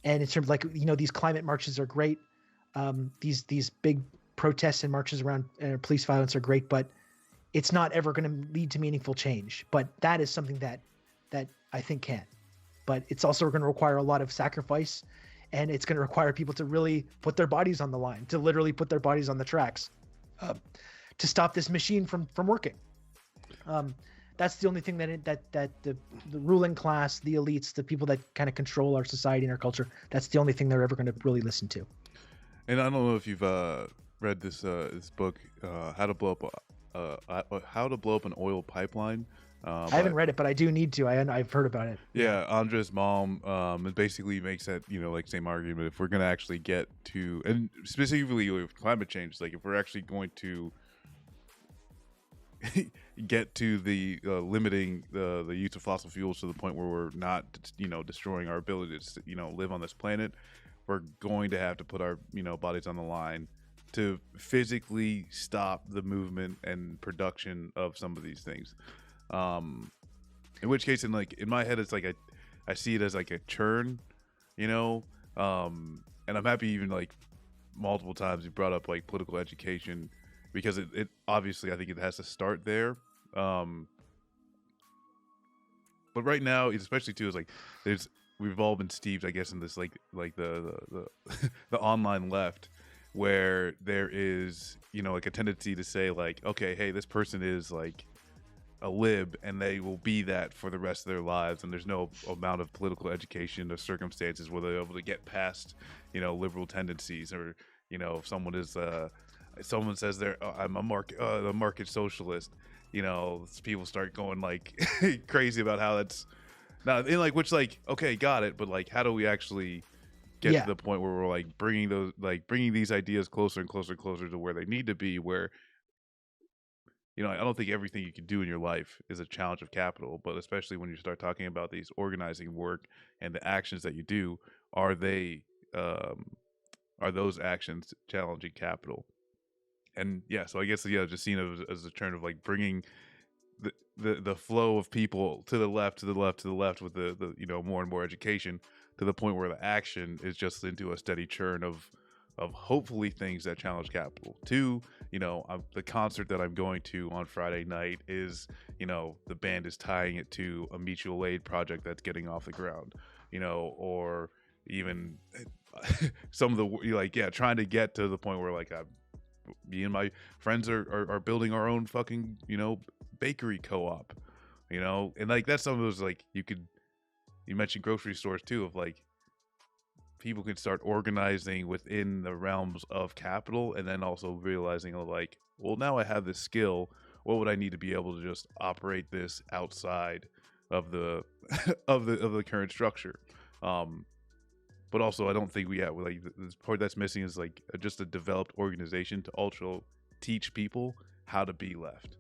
Speaker 3: And in terms of these climate marches are great. These big protests and marches around police violence are great, but it's not ever going to lead to meaningful change. But that is something that I think can. But it's also going to require a lot of sacrifice, and it's going to require people to really put their bodies on the line, to literally put their bodies on the tracks, to stop this machine from working. That's the only thing that the ruling class, the elites, the people that kind of control our society and our culture, that's the only thing they're ever going to really listen to.
Speaker 2: And I don't know if you've read this book, How to Blow Up an Oil Pipeline.
Speaker 3: I haven't read it, but I do need to. I've heard about it.
Speaker 2: Yeah, Andres Malm, it basically makes that, same argument. If we're going to actually get to, and specifically with climate change, like if we're actually going to get to the limiting the use of fossil fuels to the point where we're not, destroying our ability to, live on this planet, we're going to have to put our, bodies on the line to physically stop the movement and production of some of these things. In which case, in my head, it's like I see it as like a churn, and I'm happy even multiple times you brought up political education, because it obviously I think it has to start there. But right now, especially too, is we've all been steeped, I guess, in this the the online left, where there is a tendency to say okay, hey, this person is a lib and they will be that for the rest of their lives, and there's no amount of political education or circumstances where they're able to get past liberal tendencies, or if someone is someone says I'm a market socialist, people start going crazy about how that's not in okay, got it, but how do we actually get to the point where we're bringing these ideas closer and closer and closer to where they need to be, where I don't think everything you can do in your life is a challenge of capital, but especially when you start talking about these organizing work and the actions that you do, are those actions challenging capital? And so I guess just seeing it as a turn of bringing the flow of people to the left with the more and more education, to the point where the action is just into a steady churn of hopefully things that challenge capital. Two, the concert that I'm going to on Friday night is, the band is tying it to a mutual aid project that's getting off the ground, or even some of the trying to get to the point where me and my friends are building our own fucking bakery co-op, and that's some of those you mentioned grocery stores too, of people can start organizing within the realms of capital, and then also realizing well, now I have this skill, what would I need to be able to just operate this outside of the of the current structure. But also I don't think we have this part that's missing is just a developed organization to also teach people how to be left,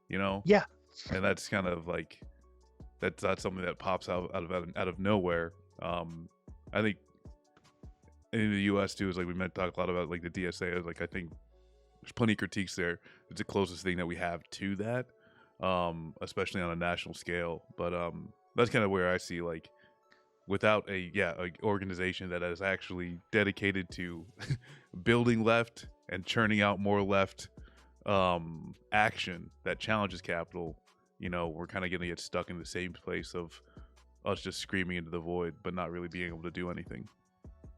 Speaker 3: Yeah.
Speaker 2: And that's kind of that's not something that pops out of nowhere. I think in the U.S. too, is we talk a lot about the DSA. I think there's plenty of critiques there. It's the closest thing that we have to that, especially on a national scale. But that's kind of where I see without a organization that is actually dedicated to building left and churning out more left action that challenges capital, we're kind of going to get stuck in the same place of us just screaming into the void, but not really being able to do anything.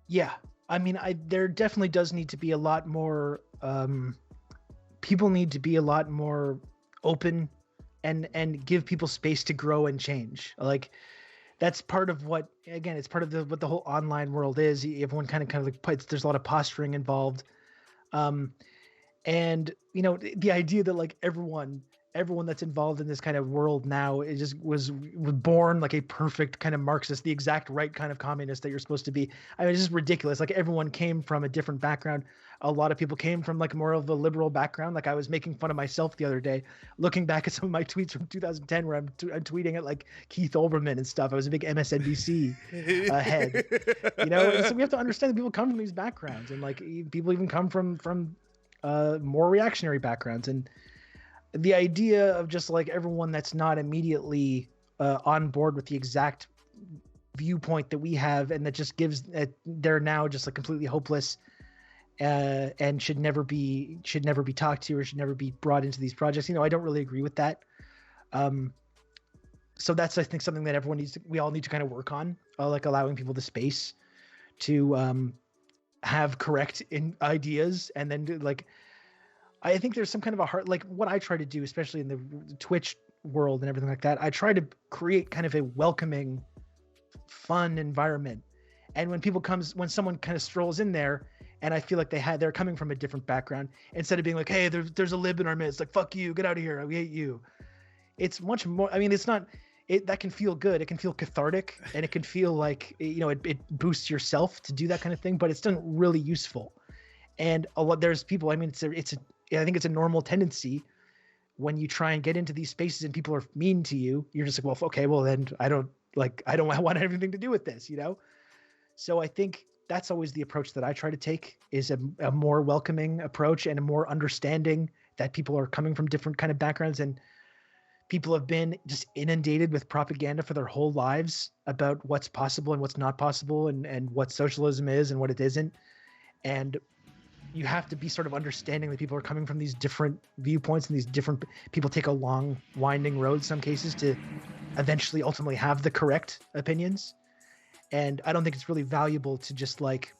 Speaker 3: Yeah. I mean, there definitely does need to be a lot more, people need to be a lot more open and give people space to grow and change. That's part of what, again, it's part of what the whole online world is. Everyone kind of there's a lot of posturing involved. And the idea that everyone everyone that's involved in this kind of world now, it just was born like a perfect kind of Marxist, the exact right kind of communist that you're supposed to be. I mean, it's just ridiculous. Like everyone came from a different background. A lot of people came from like more of a liberal background. Like I was making fun of myself the other day, looking back at some of my tweets from 2010 where I'm tweeting at like Keith Olbermann and stuff. I was a big MSNBC head, you know. So we have to understand that people come from these backgrounds, and like people even come from more reactionary backgrounds. And the idea of just like everyone that's not immediately on board with the exact viewpoint that we have, and that just gives they're now just like completely hopeless and should never be talked to or should never be brought into these projects. You know, I don't really agree with that. So that's, I think, something that we all need to kind of work on, like allowing people the space to have correct ideas. And then like, I think there's some kind of a heart, like what I try to do, especially in the Twitch world and everything like that, I try to create kind of a welcoming, fun environment. And when someone kind of strolls in there, and I feel like they're coming from a different background, instead of being like, hey, there's a lib in our midst, like, fuck you, get out of here, we hate you. It's much more, I mean, that can feel good. It can feel cathartic, and it can feel like, you know, it boosts yourself to do that kind of thing, but it's not really useful. And there's people, I mean, I think it's a normal tendency when you try and get into these spaces and people are mean to you, you're just like, well, okay, well then I don't want anything to do with this, you know? So I think that's always the approach that I try to take, is a more welcoming approach and a more understanding that people are coming from different kind of backgrounds, and people have been just inundated with propaganda for their whole lives about what's possible and what's not possible, and what socialism is and what it isn't. And you have to be sort of understanding that people are coming from these different viewpoints, and these different people take a long winding road, some cases, to eventually ultimately have the correct opinions. And I don't think it's really valuable to just like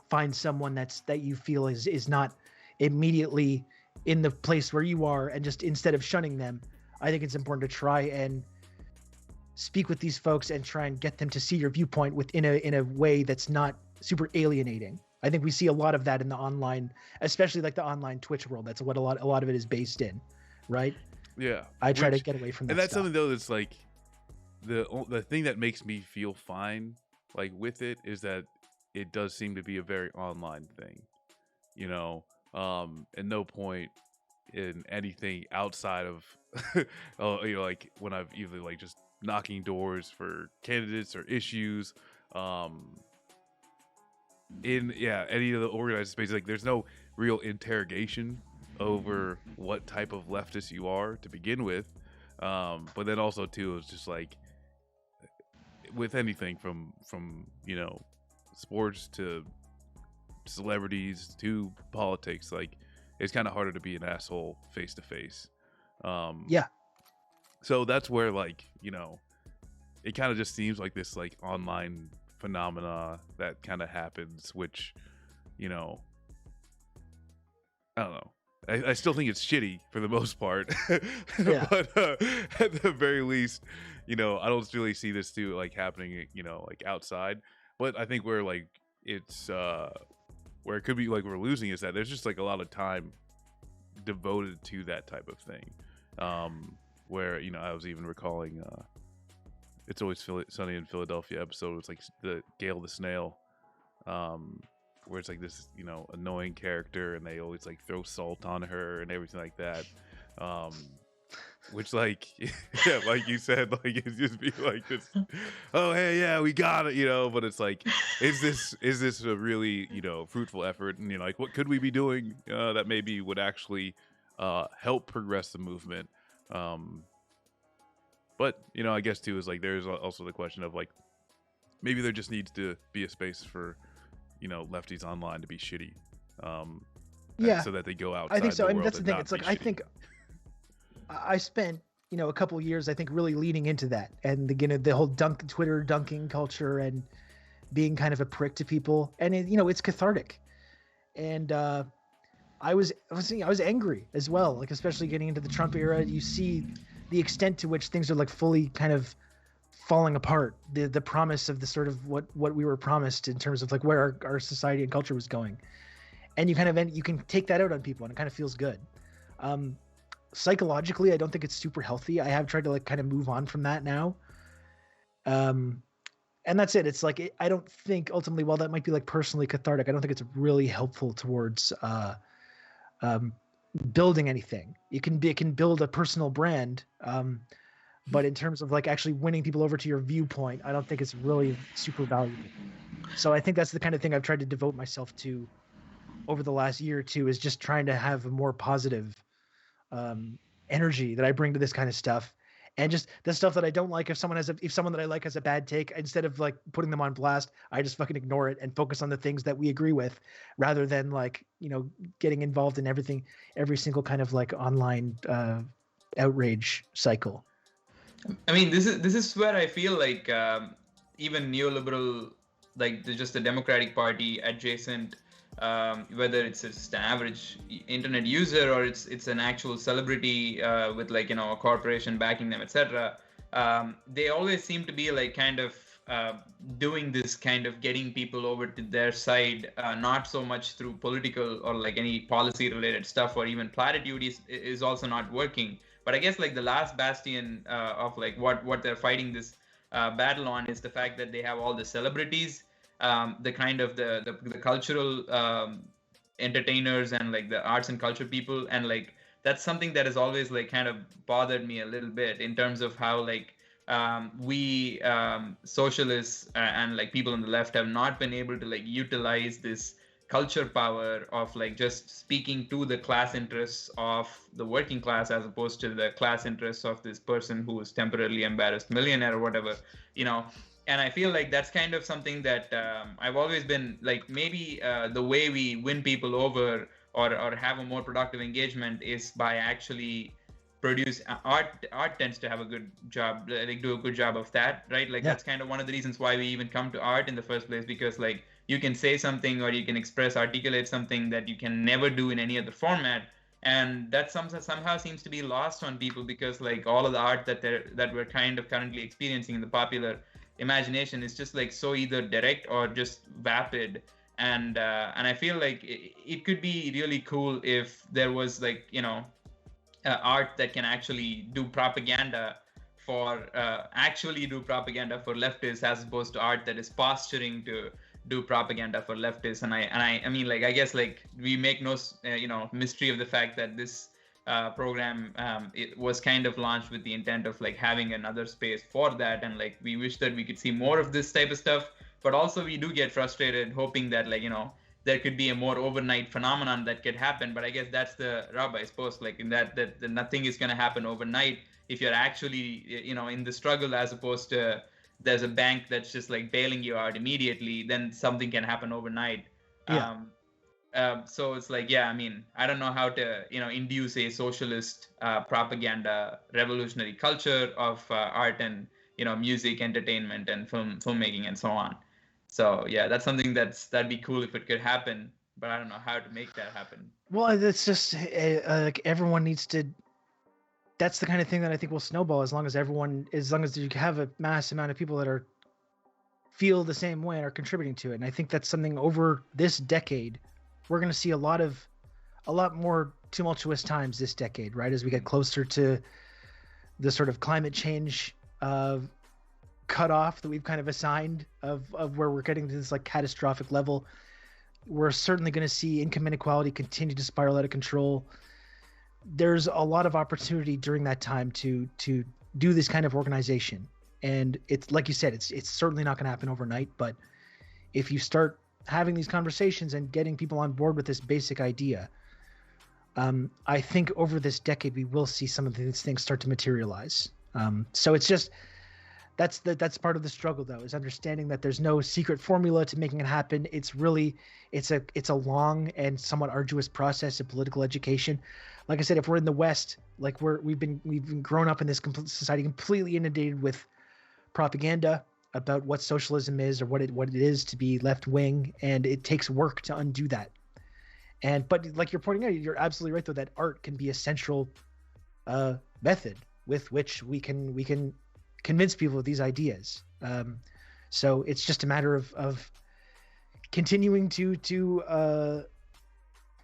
Speaker 3: find someone that you feel is not immediately in the place where you are, and just instead of shunning them, I think it's important to try and speak with these folks and try and get them to see your viewpoint in a way that's not super alienating. I think we see a lot of that in the online, especially like the online Twitch world. That's what a lot of it is based in, right?
Speaker 2: Yeah.
Speaker 3: I try to get away from that.
Speaker 2: And that's
Speaker 3: stuff.
Speaker 2: something though that's like the thing that makes me feel fine like with it is that it does seem to be a very online thing, you know. At no point in anything outside of you know, like when I've either like just knocking doors for candidates or issues, in any of the organized spaces, like there's no real interrogation over what type of leftist you are to begin with. But then also too, it's just like with anything from you know, sports to celebrities to politics, like it's kind of harder to be an asshole face to face. So that's where, like, you know, it kind of just seems like this like online phenomena that kind of happens, which, you know, I don't know. I still think it's shitty for the most part, but at the very least, you know, I don't really see this too like happening, you know, like outside. But I think where like it's where it could be like we're losing is that there's just like a lot of time devoted to that type of thing. Where, you know, I was even recalling It's Always Sunny in Philadelphia episode. It's like the Gail the Snail, where it's like this, you know, annoying character, and they always like throw salt on her and everything like that. Which, like, yeah, like you said, like it just be like this, oh hey, yeah, we got it, you know. But it's like, is this a really, you know, fruitful effort? And, you know, like what could we be doing that maybe would actually help progress the movement? But, you know, I guess too is like there's also the question of like maybe there just needs to be a space for, you know, lefties online to be shitty, so that they go outside.
Speaker 3: I think so.
Speaker 2: The
Speaker 3: I mean,
Speaker 2: world
Speaker 3: that's the
Speaker 2: and
Speaker 3: thing.
Speaker 2: not
Speaker 3: It's like
Speaker 2: be
Speaker 3: I
Speaker 2: shitty.
Speaker 3: think I spent, you know, a couple years, I think, really leaning into that, and the whole Twitter dunking culture and being kind of a prick to people, and it, you know, it's cathartic. And I was angry as well, like especially getting into the Trump era. You see the extent to which things are like fully kind of falling apart. The promise of the sort of what we were promised in terms of like where our society and culture was going, and you can take that out on people, and it kind of feels good. psychologically, I don't think it's super healthy. I have tried to like kind of move on from that now. And that's it. It's like, I don't think ultimately, while that might be like personally cathartic, I don't think it's really helpful towards building anything. It can build a personal brand. But in terms of like actually winning people over to your viewpoint, I don't think it's really super valuable. So I think that's the kind of thing I've tried to devote myself to over the last year or two, is just trying to have a more positive energy that I bring to this kind of stuff. And just the stuff that I don't like, if someone that I like has a bad take, instead of like putting them on blast, I just fucking ignore it and focus on the things that we agree with, rather than like, getting involved in every single kind of like online outrage cycle.
Speaker 5: I mean, this is where I feel like even neoliberal, like just the Democratic Party adjacent, whether it's just an average internet user or it's an actual celebrity with like a corporation backing them, etc. They always seem to be like kind of doing this kind of getting people over to their side, not so much through political or like any policy related stuff, or even platitude is also not working. But I guess like the last bastion of like what they're fighting this battle on is the fact that they have all the celebrities, the kind of the cultural entertainers and like the arts and culture people, and like that's something that has always like kind of bothered me a little bit in terms of how like we socialists and like people on the left have not been able to like utilize this culture power of like just speaking to the class interests of the working class, as opposed to the class interests of this person who is temporarily embarrassed millionaire or whatever, and I feel like that's kind of something that I've always been like, maybe the way we win people over or have a more productive engagement is by actually produce art tends to have a good job, like do a good job of that, right? Like that's kind of one of the reasons why we even come to art in the first place, because like you can say something or you can articulate something that you can never do in any other format, and that somehow seems to be lost on people, because like all of the art that we're kind of currently experiencing in the popular imagination is just like so either direct or just vapid, and I feel like it could be really cool if there was like art that can actually do propaganda for leftists, as opposed to art that is posturing to do propaganda for leftists. And I mean, like, I guess like we make no mystery of the fact that this program it was kind of launched with the intent of like having another space for that, and like we wish that we could see more of this type of stuff, but also we do get frustrated hoping that like there could be a more overnight phenomenon that could happen. But I guess that's the rub, I suppose, like in that nothing is going to happen overnight if you're actually in the struggle, as opposed to there's a bank that's just like bailing you out immediately, then something can happen overnight. So it's like, I mean, I don't know how to induce a socialist propaganda revolutionary culture of art and music, entertainment, and filmmaking and so on. So that's something that'd be cool if it could happen, but I don't know how to make that happen.
Speaker 3: Well, it's just like everyone needs to. That's the kind of thing that I think will snowball as long as you have a mass amount of people that feel the same way and are contributing to it. And I think that's something over this decade, we're going to see a lot more tumultuous times this decade, right? As we get closer to the sort of climate change cutoff that we've kind of assigned of where we're getting to this like catastrophic level, we're certainly going to see income inequality continue to spiral out of control. There's a lot of opportunity during that time to do this kind of organization, and it's like you said, it's certainly not going to happen overnight. But if you start having these conversations and getting people on board with this basic idea, I think over this decade we will see some of these things start to materialize. So it's just that's part of the struggle, though, is understanding that there's no secret formula to making it happen. It's a long and somewhat arduous process of political education. Like I said, if we're in the West, like we've been grown up in this society completely inundated with propaganda about what socialism is or what it is to be left wing, and it takes work to undo that. But like you're pointing out, you're absolutely right, though, that art can be a central method with which we can convince people of these ideas. So it's just a matter of continuing to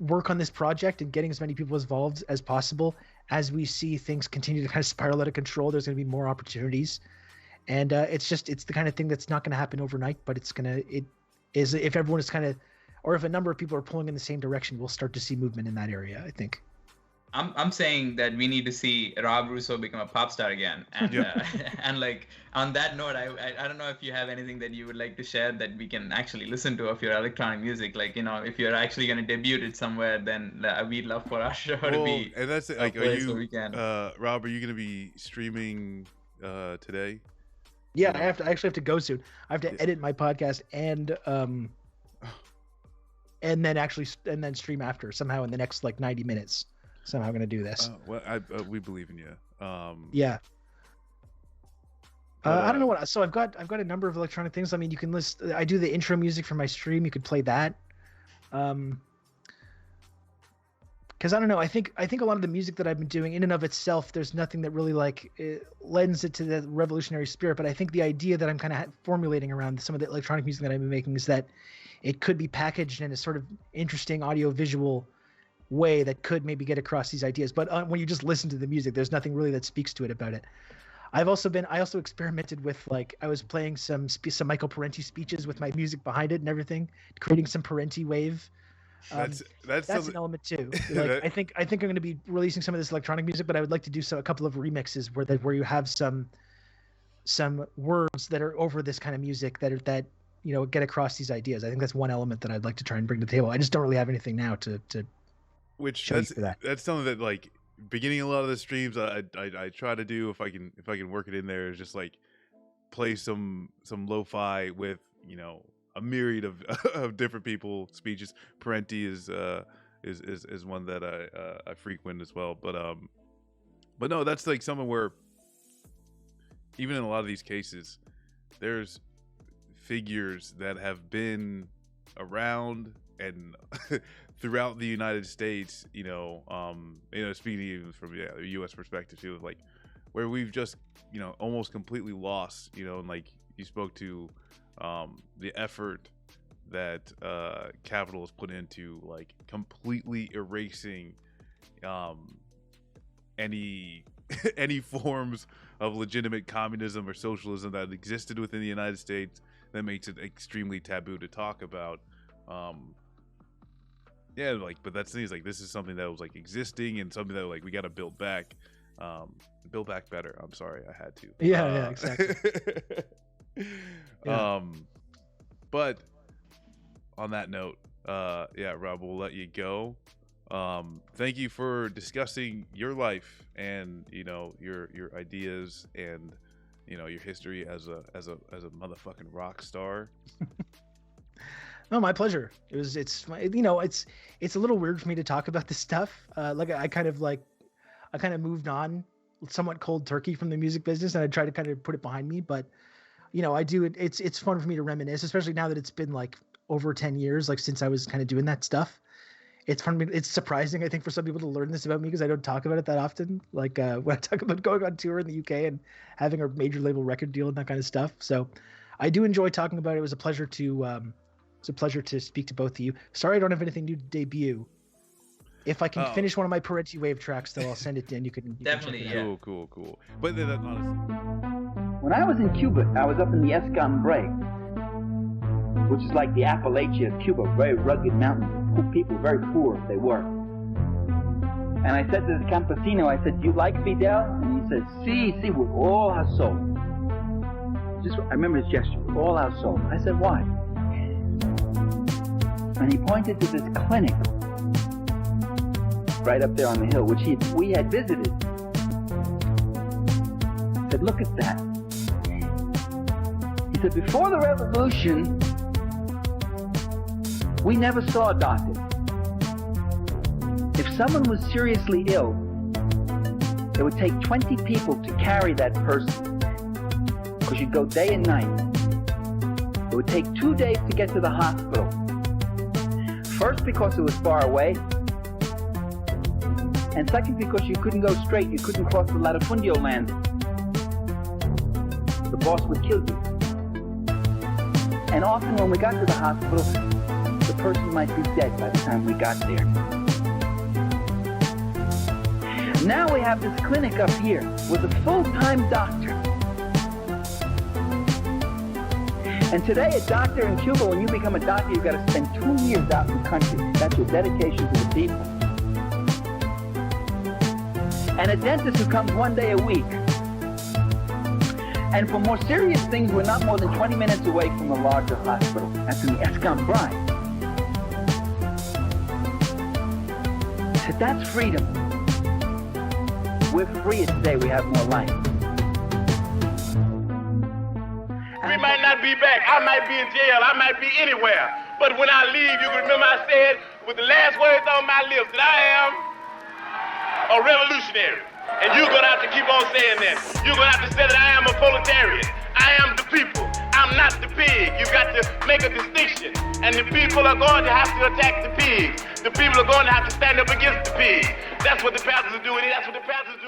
Speaker 3: work on this project and getting as many people involved as possible. As we see things continue to kind of spiral out of control, there's going to be more opportunities. And it's the kind of thing that's not going to happen overnight, but if everyone is kind of, or if a number of people are pulling in the same direction, we'll start to see movement in that area, I think.
Speaker 5: I'm saying that we need to see Rob Rousseau become a pop star again, and and like on that note, I don't know if you have anything that you would like to share that we can actually listen to of your electronic music. Like, you know, if you're actually going to debut it somewhere, then we'd love for our show to be.
Speaker 2: And that's like, are you, Rob? Are you going to be streaming today?
Speaker 3: Yeah, I actually have to go soon. I have to edit my podcast and then stream after somehow in the next like 90 minutes. Somehow going to do this.
Speaker 2: Well, we believe in you.
Speaker 3: Yeah. I don't know what. So I've got a number of electronic things. I mean, you can list. I do the intro music for my stream. You could play that. Because I don't know. I think a lot of the music that I've been doing in and of itself, there's nothing that really like lends it to the revolutionary spirit. But I think the idea that I'm kind of formulating around some of the electronic music that I've been making is that it could be packaged in a sort of interesting audio-visual way that could maybe get across these ideas. But when you just listen to the music, there's nothing really that speaks to it about it. I also experimented with, like, I was playing some Michael Parenti speeches with my music behind it and everything, creating some Parenti wave. That's an element too. Like, I think I'm going to be releasing some of this electronic music, but I would like to do a couple of remixes where you have some words that are over this kind of music that you know, get across these ideas. I think that's one element that I'd like to try and bring to the table. I just don't really have anything now to that's
Speaker 2: something that, like, beginning a lot of the streams I try to do, if I can work it in there, is just like play some lo-fi with, you know, a myriad of different people speeches. Parenti is one that I frequent as well, but no, that's like something where even in a lot of these cases there's figures that have been around and throughout the United States, you know, speaking even from a U.S. perspective too, like where we've just, you know, almost completely lost, you know, and like you spoke to the effort that capital has put into like completely erasing any forms of legitimate communism or socialism that existed within the United States. That makes it extremely taboo to talk about. Yeah, like, but that's the thing, is like, this is something that was like existing and something that like we got to build back better. I'm sorry, I had to.
Speaker 3: Yeah, exactly.
Speaker 2: Yeah. But on that note, Rob, we'll let you go. Thank you for discussing your life and, you know, your ideas and, you know, your history as a motherfucking rock star.
Speaker 3: No, my pleasure. It's you know, it's a little weird for me to talk about this stuff. I kind of moved on somewhat cold turkey from the music business, and I try to kind of put it behind me. But, you know, I do it. It's fun for me to reminisce, especially now that it's been like over 10 years, like since I was kind of doing that stuff. It's fun. It's surprising, I think, for some people to learn this about me because I don't talk about it that often. Like when I talk about going on tour in the UK and having a major label record deal and that kind of stuff. So I do enjoy talking about it. It was a pleasure to speak to both of you. Sorry I don't have anything new to debut. If I can finish one of my Parenti Wave tracks, though, I'll send it in. You can
Speaker 5: definitely,
Speaker 3: check it out.
Speaker 2: Cool. But then, honestly,
Speaker 7: when I was in Cuba, I was up in the Escambray, which is like the Appalachia of Cuba, very rugged mountains. People, very poor they were. And I said to this campesino, I said, "Do you like Fidel?" And he said, "Sí, with all our soul." I remember his gesture, with all our soul. I said, "Why?" And he pointed to this clinic right up there on the hill, which we had visited. He said, "Look at that." He said, "Before the revolution, we never saw a doctor. If someone was seriously ill, it would take 20 people to carry that person, because you'd go day and night. It would take 2 days to get to the hospital. First, because it was far away, and second, because you couldn't go straight. You couldn't cross the latifundio land. The boss would kill you. And often when we got to the hospital, the the person might be dead by the time we got there. Now we have this clinic up here with a full-time doctor. And today, a doctor in Cuba, when you become a doctor, you've got to spend 2 years out in the country. That's your dedication to the people. And a dentist who comes 1 day a week. And for more serious things, we're not more than 20 minutes away from a larger hospital. That's in the Escom Bride. So that's freedom. We're freer today, we have more life.
Speaker 1: We might not be back. I might be in jail. I might be anywhere. But when I leave, you can remember I said with the last words on my lips that I am a revolutionary. And you're going to have to keep on saying that. You're going to have to say that I am a proletarian. I am the people. I'm not the pig. You've got to make a distinction. And the people are going to have to attack the pigs. The people are going to have to stand up against the pigs. That's what the pastors are doing. That's what the pastors